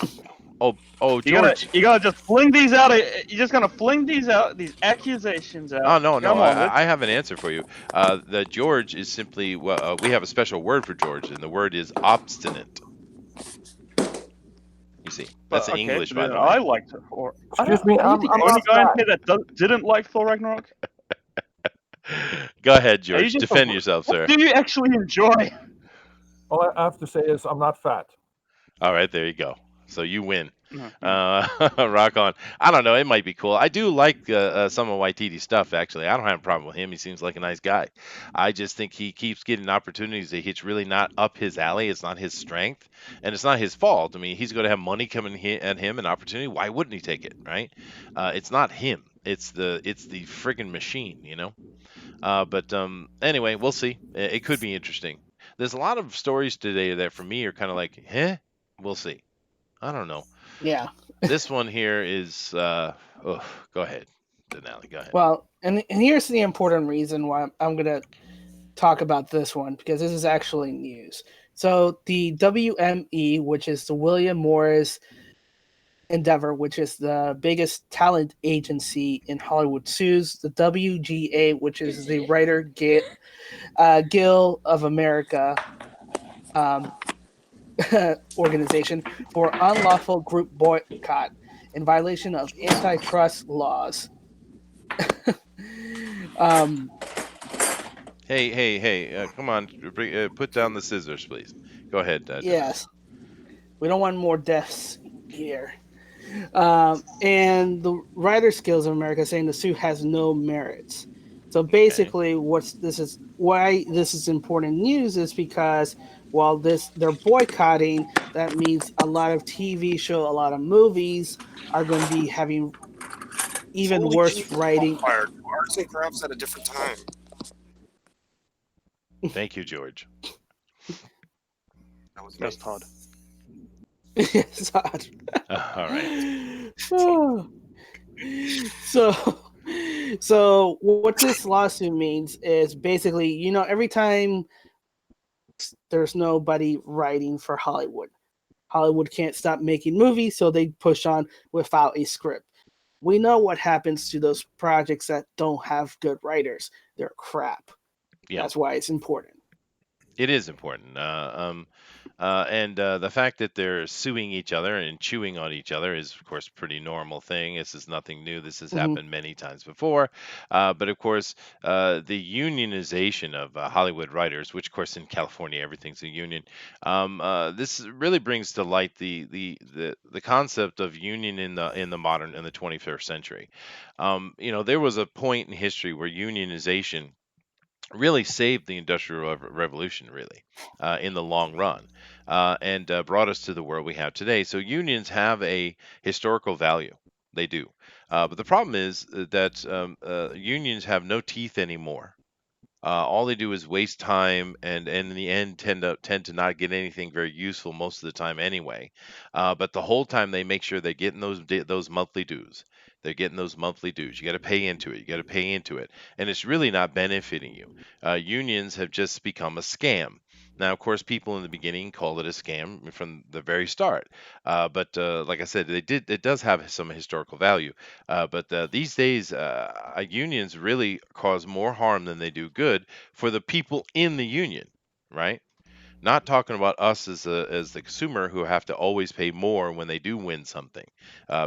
Oh, George. You gotta just fling these out. You're just gonna fling these out, these accusations out. Oh no, Come on, I have an answer for you. The George is simply we have a special word for George, and the word is obstinate. You see, that's okay, English, by then the way. I liked it. Excuse me, Are you the I'm only not guy in fat. here that didn't like Thor Ragnarok? Go ahead, Are you George. just Defend a- yourself, What sir. do you actually enjoy? All I have to say is I'm not fat. All right, there you go. So you win. Mhm. Rock on. I don't know. It might be cool. I do like some of Waititi's stuff, actually. I don't have a problem with him. He seems like a nice guy. I just think he keeps getting opportunities that it's really not up his alley. It's not his strength, and it's not his fault. I mean, he's going to have money coming at him, an opportunity. Why wouldn't he take it, right? It's not him. It's the friggin' machine, But anyway, we'll see. It could be interesting. There's a lot of stories today that for me are kind of like, we'll see. I don't know. yeah. This one here is go ahead, Dinale, go ahead. Well, and here's the important reason why I'm going to talk about this one, because this is actually news. So the WME, which is the William Morris Endeavor, which is the biggest talent agency in Hollywood, sues the WGA, which is the Writer Guild of America, um, organization for unlawful group boycott in violation of antitrust laws. um, Hey, come on, put down the scissors, please. Go ahead, Dinale. yes, we don't want more deaths here. And the Writers Guild of America saying the suit has no merits. So Okay. basically, why this is important news is because while they're boycotting, that means a lot of TV show, a lot of movies are going to be having even Holy worse Jesus, I'm writing. fired. Arts and crafts at a different time. Thank you, George. That was me. That's Todd. Yes, All right. so so what this lawsuit means is basically, every time there's nobody writing for Hollywood can't stop making movies, so they push on without a script. We know what happens to those projects that don't have good writers. They're crap. Yeah. That's why it's important. It is important. And the fact that they're suing each other and chewing on each other is, of course, a pretty normal thing. This is nothing new. This has Mhm. happened many times before. But of course, the unionization of Hollywood writers, which, of course, in California, everything's a union. This really brings to light the concept of union in the 21st century. There was a point in history where unionization really saved the industrial revolution really in the long run and brought us to the world we have today. So unions have a historical value. They do. But the problem is that unions have no teeth anymore. All they do is waste time, and in the end tend to not get anything very useful most of the time anyway. But the whole time they make sure they're getting those monthly dues. They're getting those monthly dues. You got to pay into it. You got to pay into it, and it's really not benefiting you. Unions have just become a scam. Now, of course, people in the beginning called it a scam from the very start. But like I said, it does have some historical value. But these days, unions really cause more harm than they do good for the people in the union, right? Not talking about us as the consumer who have to always pay more when they do win something,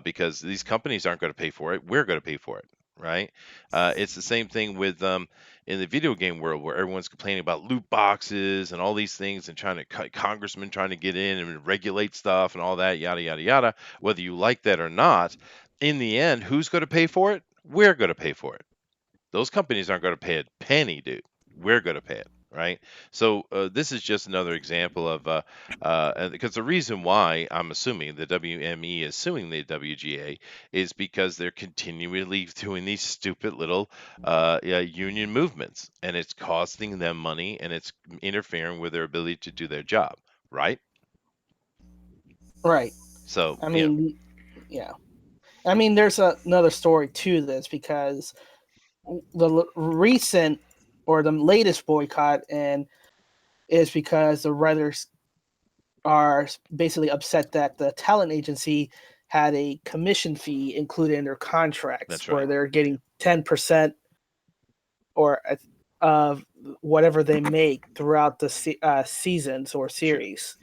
because these companies aren't going to pay for it. We're going to pay for it, right? It's the same thing with in the video game world where everyone's complaining about loot boxes and all these things and trying to cut congressmen trying to get in and regulate stuff and all that yada yada yada. Whether you like that or not, in the end, who's going to pay for it? We're going to pay for it. Those companies aren't going to pay a penny, dude. We're going to pay it, right? So this is just another example of because the reason why I'm assuming the WME is suing the WGA is because they're continually doing these stupid little union movements, and it's costing them money, and it's interfering with their ability to do their job, right? Right. So I mean, yeah. I mean, there's another story to this because the recent or the latest boycott and is because the writers are basically upset that the talent agency had a commission fee included in their contracts that's where right. they're getting 10% or of whatever they make throughout the seasons or Sure. series.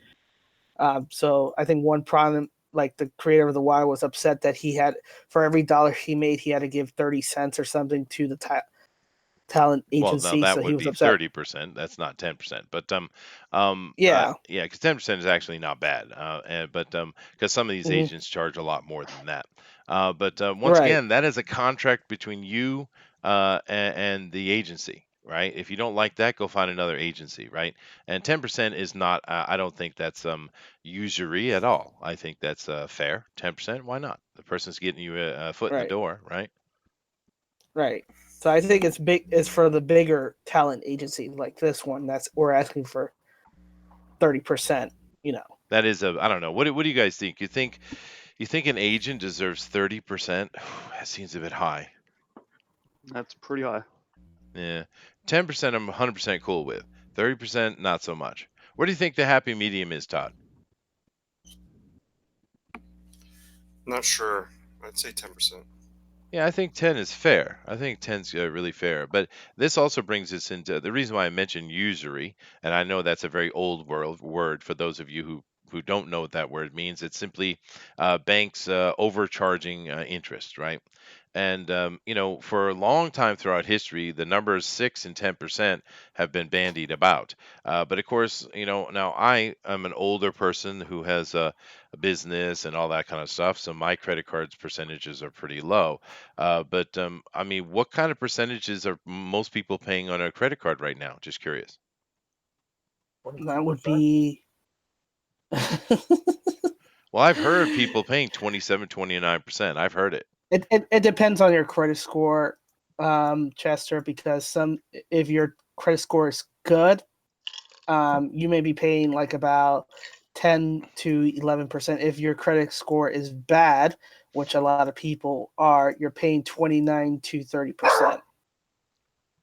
So I think one problem, like the creator of The Wire, was upset that he had, for every dollar he made, he had to give 30 cents or something to the talent Well, now agency. that So he would was be upset. 30%. That's not 10%. But Yeah. yeah, because 10% is actually not bad. But because some of these Mhm. agents charge a lot more than that. But once Right. again, that is a contract between you and the agency, right? If you don't like that, go find another agency, right? And 10% is not. I don't think that's usury at all. I think that's fair. 10%. Why not? The person's getting you a foot in the Right. door, right? Right. So I think it's big. It's for the bigger talent agency like this one. That's we're asking for 30%. You know. That is a. I don't know. What do you guys think? You think an agent deserves 30%? That seems a bit high. That's pretty high. Yeah. 10% I'm 100% cool with. 30% not so much. What do you think the happy medium is, Todd? Not sure. I'd say 10%. Yeah, I think 10 is fair. I think 10's really fair. But this also brings us into the reason why I mentioned usury, and I know that's a very old world word for those of you who don't know what that word means. It's simply banks overcharging interest, right? And for a long time throughout history, the numbers 6 and 10% have been bandied about. But of course, now I am an older person who has a business and all that kind of stuff, so my credit cards percentages are pretty low. But I mean, what kind of percentages are most people paying on a credit card right now? Just curious. That would 22%. be. Well, I've heard people paying 27, 29%. I've heard it. It depends on your credit score, Chester, because if your credit score is good, you may be paying like about 10 to 11%. If your credit score is bad, which a lot of people are, you're paying 29 to 30%.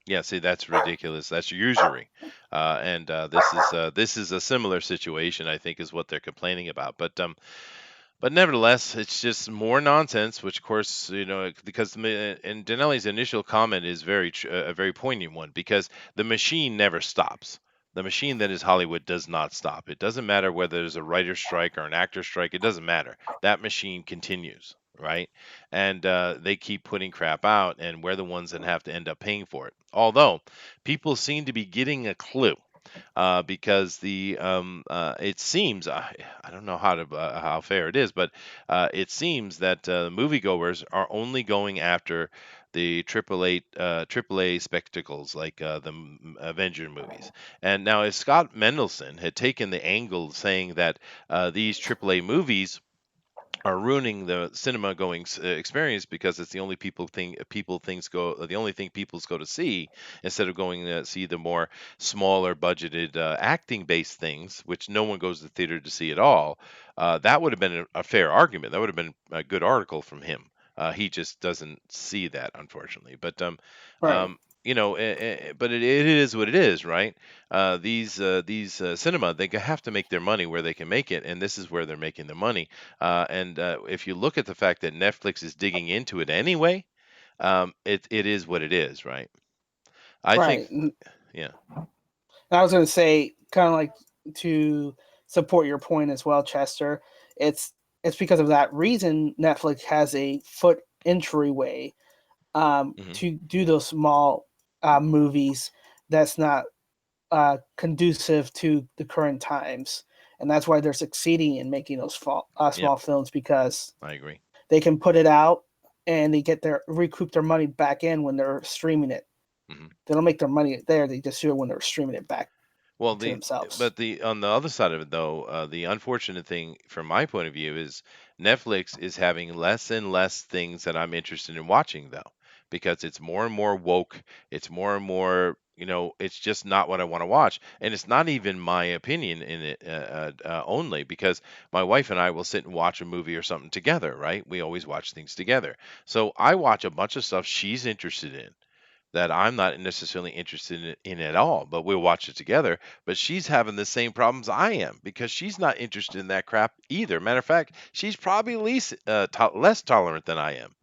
Yeah, see, that's ridiculous. That's usury, and this is a similar situation. I think is what they're complaining about. But nevertheless, it's just more nonsense. Which, of course, because and Dinelli's initial comment is a very poignant one because the machine never stops. The machine that is Hollywood does not stop. It doesn't matter whether there's a writer's strike or an actor's strike. It doesn't matter. That machine continues, right? And they keep putting crap out, and we're the ones that have to end up paying for it. Although people seem to be getting a clue because it seems I don't know how fair it is, but it seems that moviegoers are only going after the AAA spectacles like Avenger movies. And now, if Scott Mendelson had taken the angle saying that these AAA movies are ruining the cinema going experience because it's the only the only thing people go to see instead of going to see the more smaller budgeted acting based things which no one goes to the theater to see at all. That would have been a fair argument. That would have been a good article from him. He just doesn't see that, unfortunately. But Right. but it is what it is, right? These cinema, they have to make their money where they can make it, and this is where they're making the money. And if you look at the fact that Netflix is digging into it anyway, it is what it is, right? I think, Right. And yeah. I was going to say, kind of like to support your point as well, Chester. It's it's because of that reason Netflix has a foot entryway Hmm. to do those small movies that's not conducive to the current times, and that's why they're succeeding in making those Yep, small films because I agree. they can put it out and they get their recoup their money back in when they're streaming it. Hmm. They don't make their money there; they just do it when they're streaming it back Well, to themselves. the on the other side of it though, the unfortunate thing from my point of view is Netflix is having less and less things that I'm interested in watching though, because it's more and more woke. It's more and more, it's just not what I want to watch, and it's not even my opinion in it only because my wife and I will sit and watch a movie or something together, right? We always watch things together, so I watch a bunch of stuff she's interested in that I'm not necessarily interested in at all, but we'll watch it together. But she's having the same problems I am because she's not interested in that crap either. Matter of fact, she's probably less tolerant than I am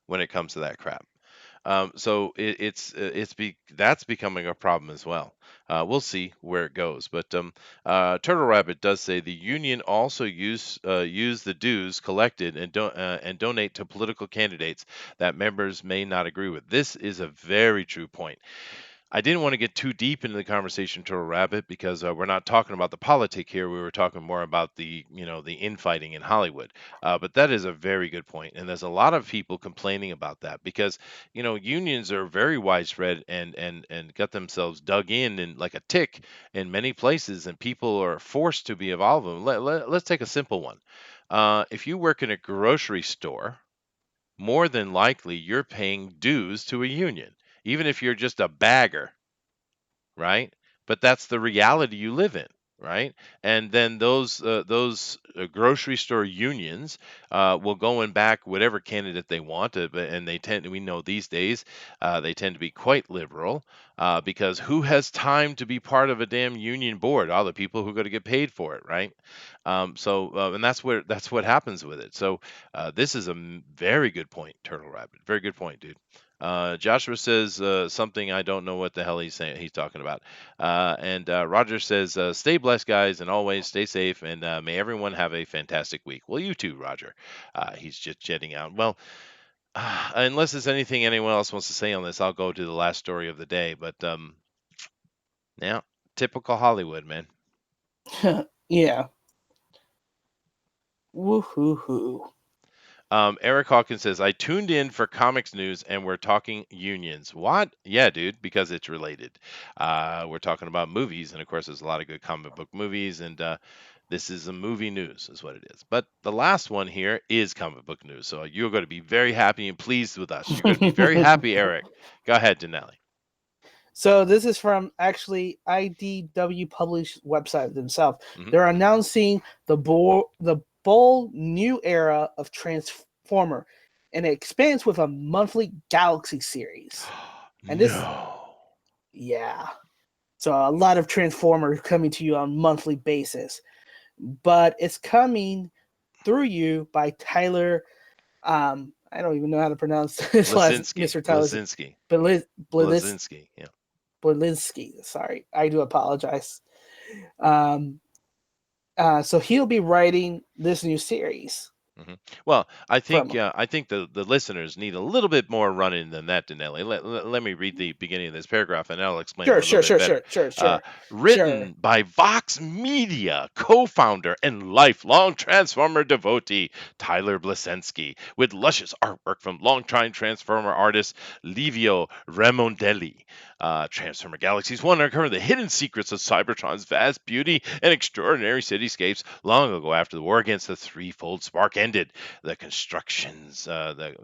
when it comes to that crap. So that's becoming a problem as well. We'll see where it goes. But Turtle Rabbit does say the union also use the dues collected and donate to political candidates that members may not agree with. This is a very true point. I didn't want to get too deep into the conversation, Turtle Rabbit, because we're not talking about the politic here. We were talking more about the infighting in Hollywood. But that is a very good point, and there's a lot of people complaining about that because unions are very widespread and got themselves dug in like a tick in many places, and people are forced to be involved in them. Let's take a simple one. If you work in a grocery store, more than likely you're paying dues to a union, even if you're just a bagger, right? But that's the reality you live in. right? And then those grocery store unions will go and back whatever candidate they want, and we know these days they tend to be quite liberal because who has time to be part of a damn union board? All the people who are going to get paid for it, right? And that's what happens with it. So this is a very good point, Turtle Rabbit. Very good point, dude. Joshua says something I don't know what the hell he's saying. He's talking about. And Roger says, "Stay blessed, guys, and always stay safe, and may everyone have a fantastic week." Well, you too, Roger. He's just jetting out. Well, unless there's anything anyone else wants to say on this, I'll go to the last story of the day. But yeah, typical Hollywood, man. Yeah. Woohoo. Eric Hawkins says, I tuned in for comics news and we're talking unions. What? Yeah, dude, because it's related. We're talking about movies, and of course, there's a lot of good comic book movies, and this is a movie news, is what it is. But the last one here is comic book news. So you're going to be very happy and pleased with us. You're going to be very happy, Eric. Go ahead, Dinale. So this is from actually IDW published website themselves. Mhm. They're announcing the bold new era of Transformer, and it expands with a monthly Galaxy series. And this, No. yeah, so a lot of Transformers coming to you on a monthly basis, but it's coming through you by Tyler. I don't even know how to pronounce his last, Blazinski. Mr. Tyler Blazinski. Bliss. Blazinski. Yeah. Belinsky. Sorry, I do apologize. So he'll be writing this new series. Well, I think From- I think the listeners need a little bit more running than that, Dinelli. Let me read the beginning of this paragraph, and I'll explain it a little bit better. Sure. Written by Vox Media co-founder and lifelong Transformer devotee Tyler Blasensky, with luscious artwork from longtime Transformer artist Livio Ramondelli. Transformer Galaxies 1 uncover the hidden secrets of Cybertron's vast beauty and extraordinary cityscapes long ago after the war against the threefold spark ended. The constructions, is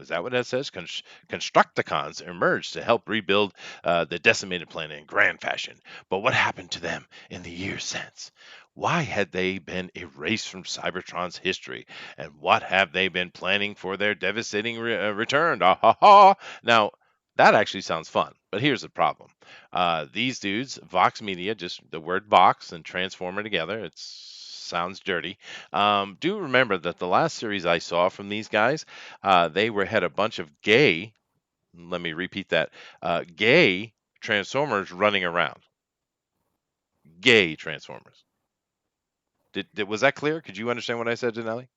that what that says? Constructicons emerged to help rebuild the decimated planet in grand fashion. But what happened to them in the years since? Why had they been erased from Cybertron's history? And what have they been planning for their devastating return? Ah, ha, ha. Now, that actually sounds fun, but here's the problem. These dudes, Vox Media, just the word Vox and Transformer together, it sounds dirty. Do remember that the last series I saw from these guys, had a bunch of gay, let me repeat that, gay Transformers running around. Gay Transformers. Was that clear? Could you understand what I said, Janelli?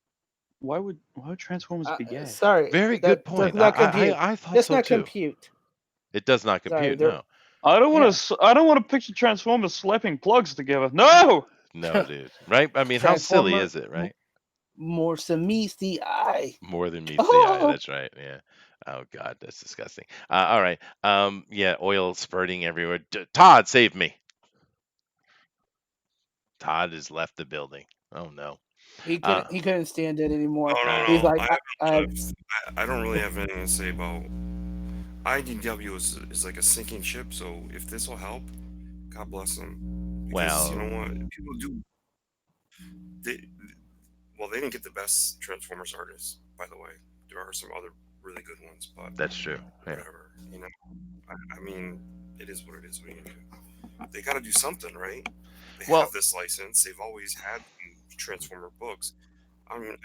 Why would Transformers be gay? Sorry, Very that good point. does not compute. I thought Does so not too. compute. It does not Sorry, compute. they're- No, I don't want to. I don't want to picture Transformers slapping plugs together. No. no, dude. Right? I mean, how silly Transformer- is it, right? More than meets the eye. More than meets the eye. Oh. That's right. Yeah. Oh God, that's disgusting. All right. Yeah, oil spurting everywhere. Todd, save me. Todd has left the building. Oh no. He couldn't stand it anymore. No. He's like, I don't really have anything to say about IDW is like a sinking ship. So if this will help, God bless them. Because you Well, know what, people do. They they didn't get the best Transformers artists, by the way. There are some other really good ones, but that's true. Yeah. whatever. You know, I mean, it is what it is. What are you gonna do? They got to do something, right? They Well- have this license. They've always had Transformer books. I mean,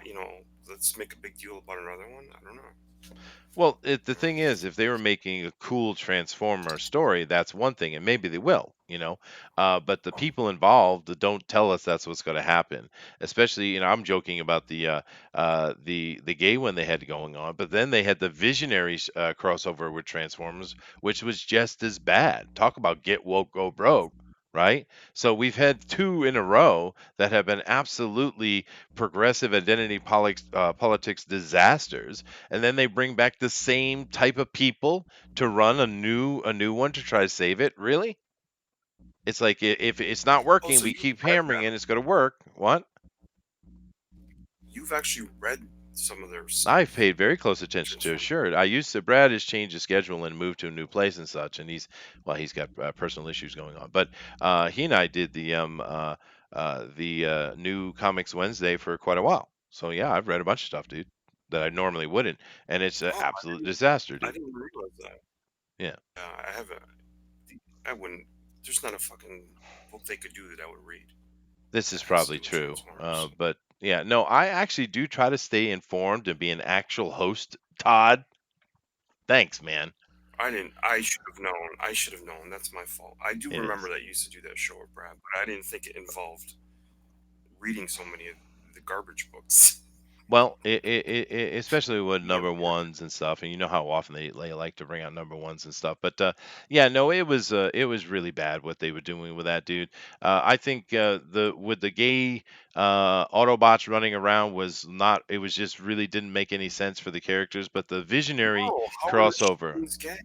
let's make a big deal about another one. I don't know. Well, the thing is, if they were making a cool Transformer story, that's one thing, and maybe they will, but the people involved don't tell us that's what's going to happen. Especially, I'm joking about the gay one they had going on, but then they had the Visionaries crossover with Transformers, which was just as bad. Talk about get woke, go broke. Right? So we've had two in a row that have been absolutely progressive identity politics disasters, and then they bring back the same type of people to run a new one to try to save it. Really? It's like if it's not working, so we you keep read hammering that. and it's going to work. What? You've actually read some of their stuff. I've paid very close attention to it. Sure, Brad has changed his schedule and moved to a new place and such, and he's got personal issues going on. But he and I did the the new Comics Wednesday for quite a while. So yeah, I've read a bunch of stuff, dude, that I normally wouldn't, and it's an Oh, absolute disaster, I dude. didn't realize that. Yeah, I have a. I wouldn't. There's not a fucking book they could do that I would read this is that has to probably do with true, Transformers. but yeah, no, I actually do try to stay informed and be an actual host. Todd, thanks, man. I didn't. I should have known. I should have known. That's my fault. I do It remember is. that you used to do that show with Brad, but I didn't think it involved reading so many of the garbage books. Well, especially with Yeah, number ones and stuff, and you know how often they like to bring out number ones and stuff. But yeah, no, it was really bad what they were doing with that dude. I think the with the gay Autobots running around was not. It was just really didn't make any sense for the characters. But the Visionary no, how are crossover, machines gay?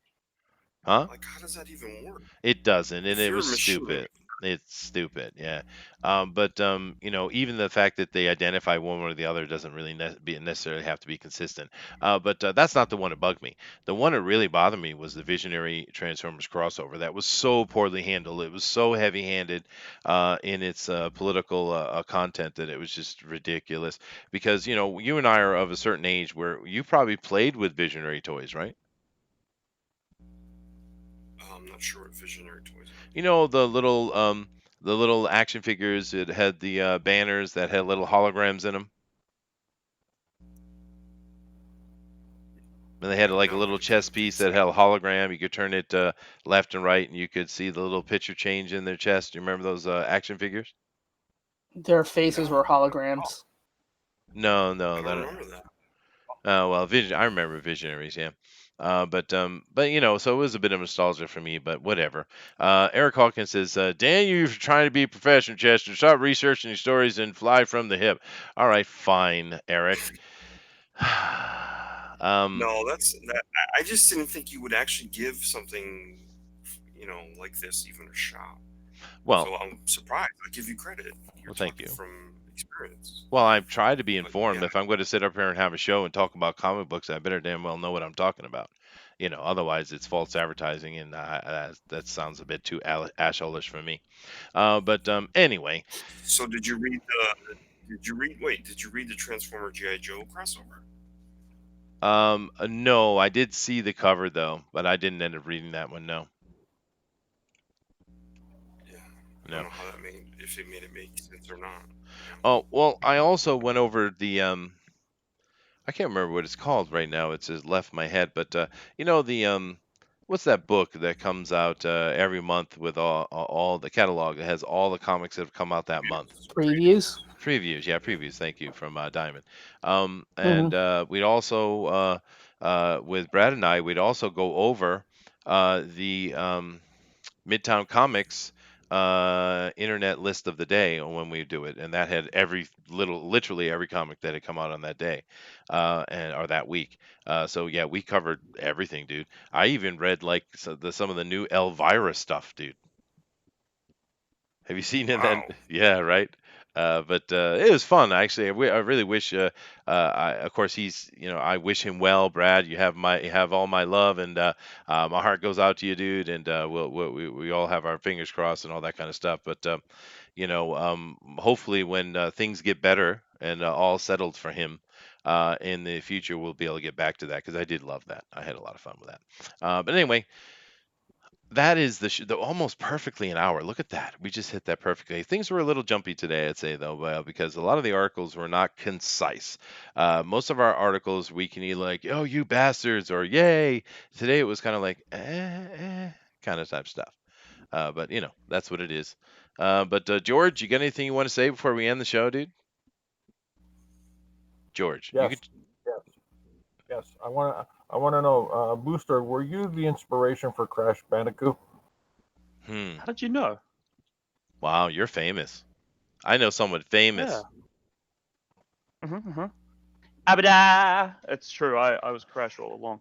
huh? Like, how does that even work? It doesn't, and If it you're was a machine, stupid. It's stupid, yeah. But you know, even the fact that they identify one or the other doesn't really necessarily have to be consistent. But that's not the one that bugged me. The one that really bothered me was the Visionary Transformers crossover. That was so poorly handled. It was so heavy-handed in its political content that it was just ridiculous. Because you know, you and I are of a certain age where you probably played with Visionary toys, right? I'm not sure what Visionary toys are. You know the little action figures that had the banners that had little holograms in them, and they had like a No, little I chess can't piece that had a hologram. You could turn it left and right, and you could see the little picture change in their chest. Do you remember those action figures? Their faces No, were holograms. No, I no, don't that. remember that. Well, Vision. I remember Visionaries, yeah. But you know, so it was a bit of nostalgia for me, but whatever. Eric Hawkins says, "Dan, you're trying to be a professional, Chester. Stop researching your stories and fly from the hip." All right, fine, Eric. um, No, that's that. I just didn't think you would actually give something, like this even a shot. well, So I'm surprised. I give you credit. You're well, thank talking you. from experience. Well, I've tried to be But informed. yeah, If I'm going to sit up here and have a show and talk about comic books, I better damn well know what I'm talking about. You know, otherwise it's false advertising, and that sounds a bit too asholish for me. But anyway, so did you read the? Did you read? Wait, did you read the Transformer GI Joe crossover? no, I did see the cover though, but I didn't end up reading that one. No, Yeah, I don't no. know how that made if it made it make sense or not. Yeah. Oh well, I also went over the I can't remember what it's called right now. It's just left my head, but you know the what's that book that comes out every month with all the catalog that has all the comics that have come out that month? Previews. Previews, yeah, Yeah. previews. Thank you from Diamond. Hmm. And we'd also with Brad and I, we'd also go over the Midtown Comics internet list of the day when we do it, and that had literally every comic that had come out on that day, and or that week. So yeah, we covered everything, dude. I even read like some of the new Elvira stuff, dude. Have you seen it then? Wow. Yeah, right. But it was fun actually. I really wish. Of course, I wish him well, Brad. You have all my love, and my heart goes out to you, dude. And we all have our fingers crossed and all that kind of stuff. But hopefully when things get better and all settled for him. In the future, we'll be able to get back to that because I did love that. I had a lot of fun with that. But anyway, that is almost perfectly an hour. Look at that. We just hit that perfectly. Things were a little jumpy today, I'd say, though, because a lot of the articles were not concise. Most of our articles, we can either like, oh, you bastards, or yay. Today it was kind of like, kind of type stuff. But, that's what it is. But George, you got anything you want to say before we end the show, dude? George, you Yes, could. yes, yes. I want to know, Booster, were you the inspiration for Crash Bandicoot? Hmm. How did you know? Wow, you're famous. I know someone Yeah. famous. Abada! It's true. I was Crash all along.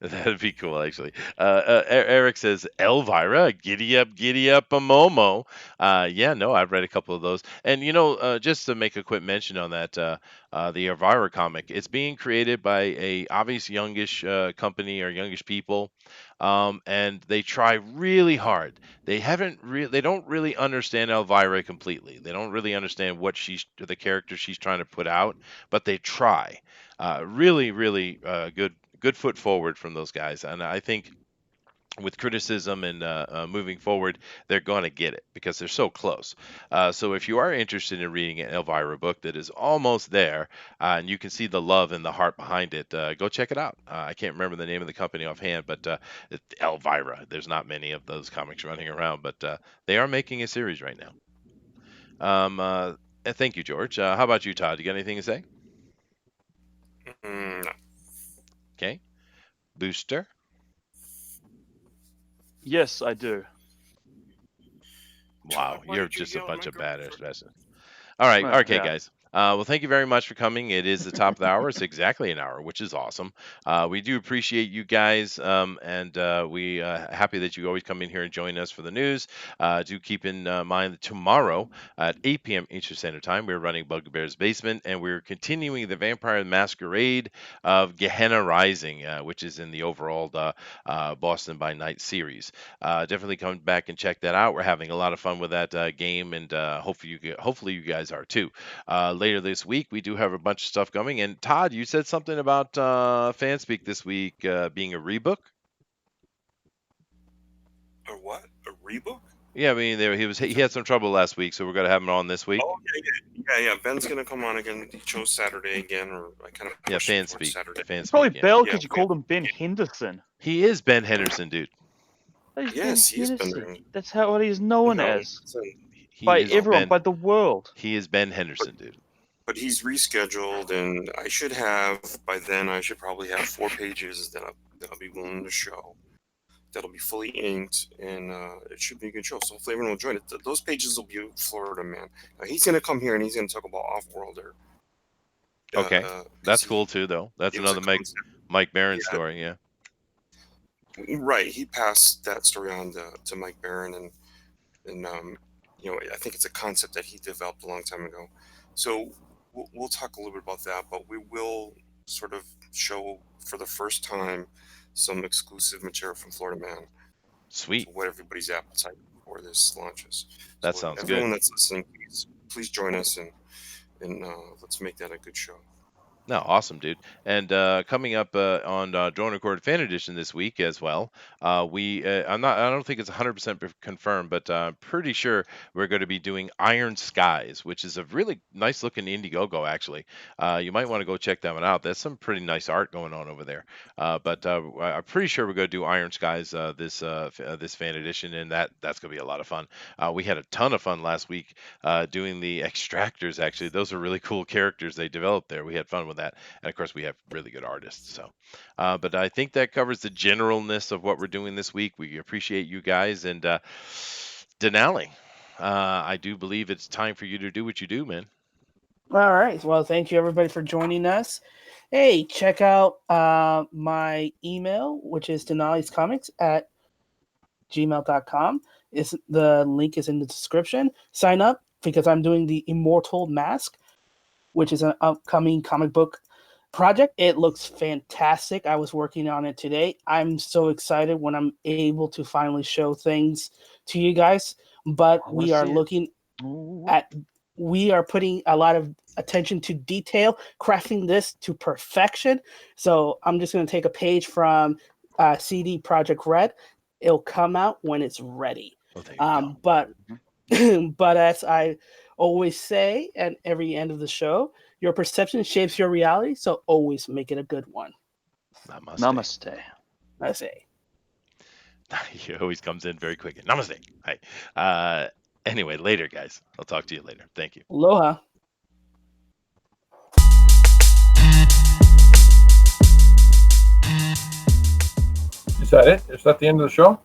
That'd be cool, actually. Eric says, Elvira, giddy up, a Momo. Yeah, no, I've read a couple of those. And, just to make a quick mention on that, the Elvira comic, it's being created by a obvious youngish company or youngish people. And they try really hard. They don't really understand Elvira completely. They don't really understand the character she's trying to put out, but they try. Really, really good foot forward from those guys. And I think with criticism and moving forward, they're going to get it because they're so close. So if you are interested in reading an Elvira book that is almost there, and you can see the love and the heart behind it, go check it out. I can't remember the name of the company offhand, but it's Elvira. There's not many of those comics running around, but they are making a series right now. And thank you, George. How about you, Todd? You got anything to say? No. Okay. Booster. Yes, I do. Wow, Todd, why you're did you just a yell at bunch my of girlfriend? badass. All right, Well, okay, yeah. guys. Well, thank you very much for coming. It is the top of the hour. It's exactly an hour, which is awesome. We do appreciate you guys, and we happy that you always come in here and join us for the news. Do keep in mind that tomorrow at 8 p.m. Eastern Standard Time, we're running Bugbear's Basement, and we're continuing the Vampire Masquerade of Gehenna Rising, which is in the overall Boston by Night series. Definitely come back and check that out. We're having a lot of fun with that game, and hopefully you guys are too. Later this week, we do have a bunch of stuff coming. And Todd, you said something about Fanspeak this week being a rebook. A what? A rebook? Yeah, I mean, he had some trouble last week, so we're gonna have him on this week. Oh, yeah. Ben's gonna come on again. He chose Saturday again, or I kind of Yeah, pushed it towards Fanspeak. Saturday. It's probably Fanspeak. Yeah. Bell Yeah, because you called him Ben Henderson. He is Ben Henderson, dude. He's Yes, Ben he is Ben Henderson. Henderson. That's what he's known No, as He by is everyone, Ben. by the world. He is Ben Henderson, dude. but he's rescheduled, and I should have by then. I should probably have 4 pages that I'll be willing to show. That'll be fully inked, and it should be a good show. So hopefully everyone will join it. Those pages will be Florida Man. He's gonna come here and he's gonna talk about Off-Worlder. Okay, that's cool too, though. That's it was a another Mike Barron Yeah. story. Yeah. Right, he passed that story on to Mike Barron, and I think it's a concept that he developed a long time ago. So we'll talk a little bit about that, but we will sort of show for the first time some exclusive material from Florida Man. Sweet. So what everybody's appetite for this launches. That So sounds everyone good. that's listening, please join us and let's make that a good show. No, awesome, dude. And coming up on Drone Record Fan Edition this week as well, I don't think it's 100% confirmed, but I'm pretty sure we're going to be doing Iron Skies, which is a really nice looking Indiegogo, actually. You might want to go check that one out. There's some pretty nice art going on over there. But I'm pretty sure we're going to do Iron Skies this fan edition, and that's going to be a lot of fun. We had a ton of fun last week doing the extractors. Actually, those are really cool characters they developed there. We had fun with that, and of course we have really good artists. So but I think that covers the generalness of what we're doing this week. We appreciate you guys. And Dinale, I do believe it's time for you to do what you do, man. All right. Well, thank you everybody for joining us. Hey, check out my email, which is dinalescomics@gmail.com. The link is in the description. Sign up because I'm doing the Immortal Mask, which is an upcoming comic book project. It looks fantastic. I was working on it today. I'm so excited when I'm able to finally show things to you guys. But we are putting a lot of attention to detail, crafting this to perfection. So I'm just going to take a page from CD Projekt Red. It'll come out when it's ready. Well, there you go. But as I always say at every end of the show, your perception shapes your reality, so always make it a good one. Namaste. Namaste. He always comes in very quick. Namaste. Hi. Anyway, later, guys. I'll talk to you later. Thank you. Aloha. Is that it? Is that the end of the show?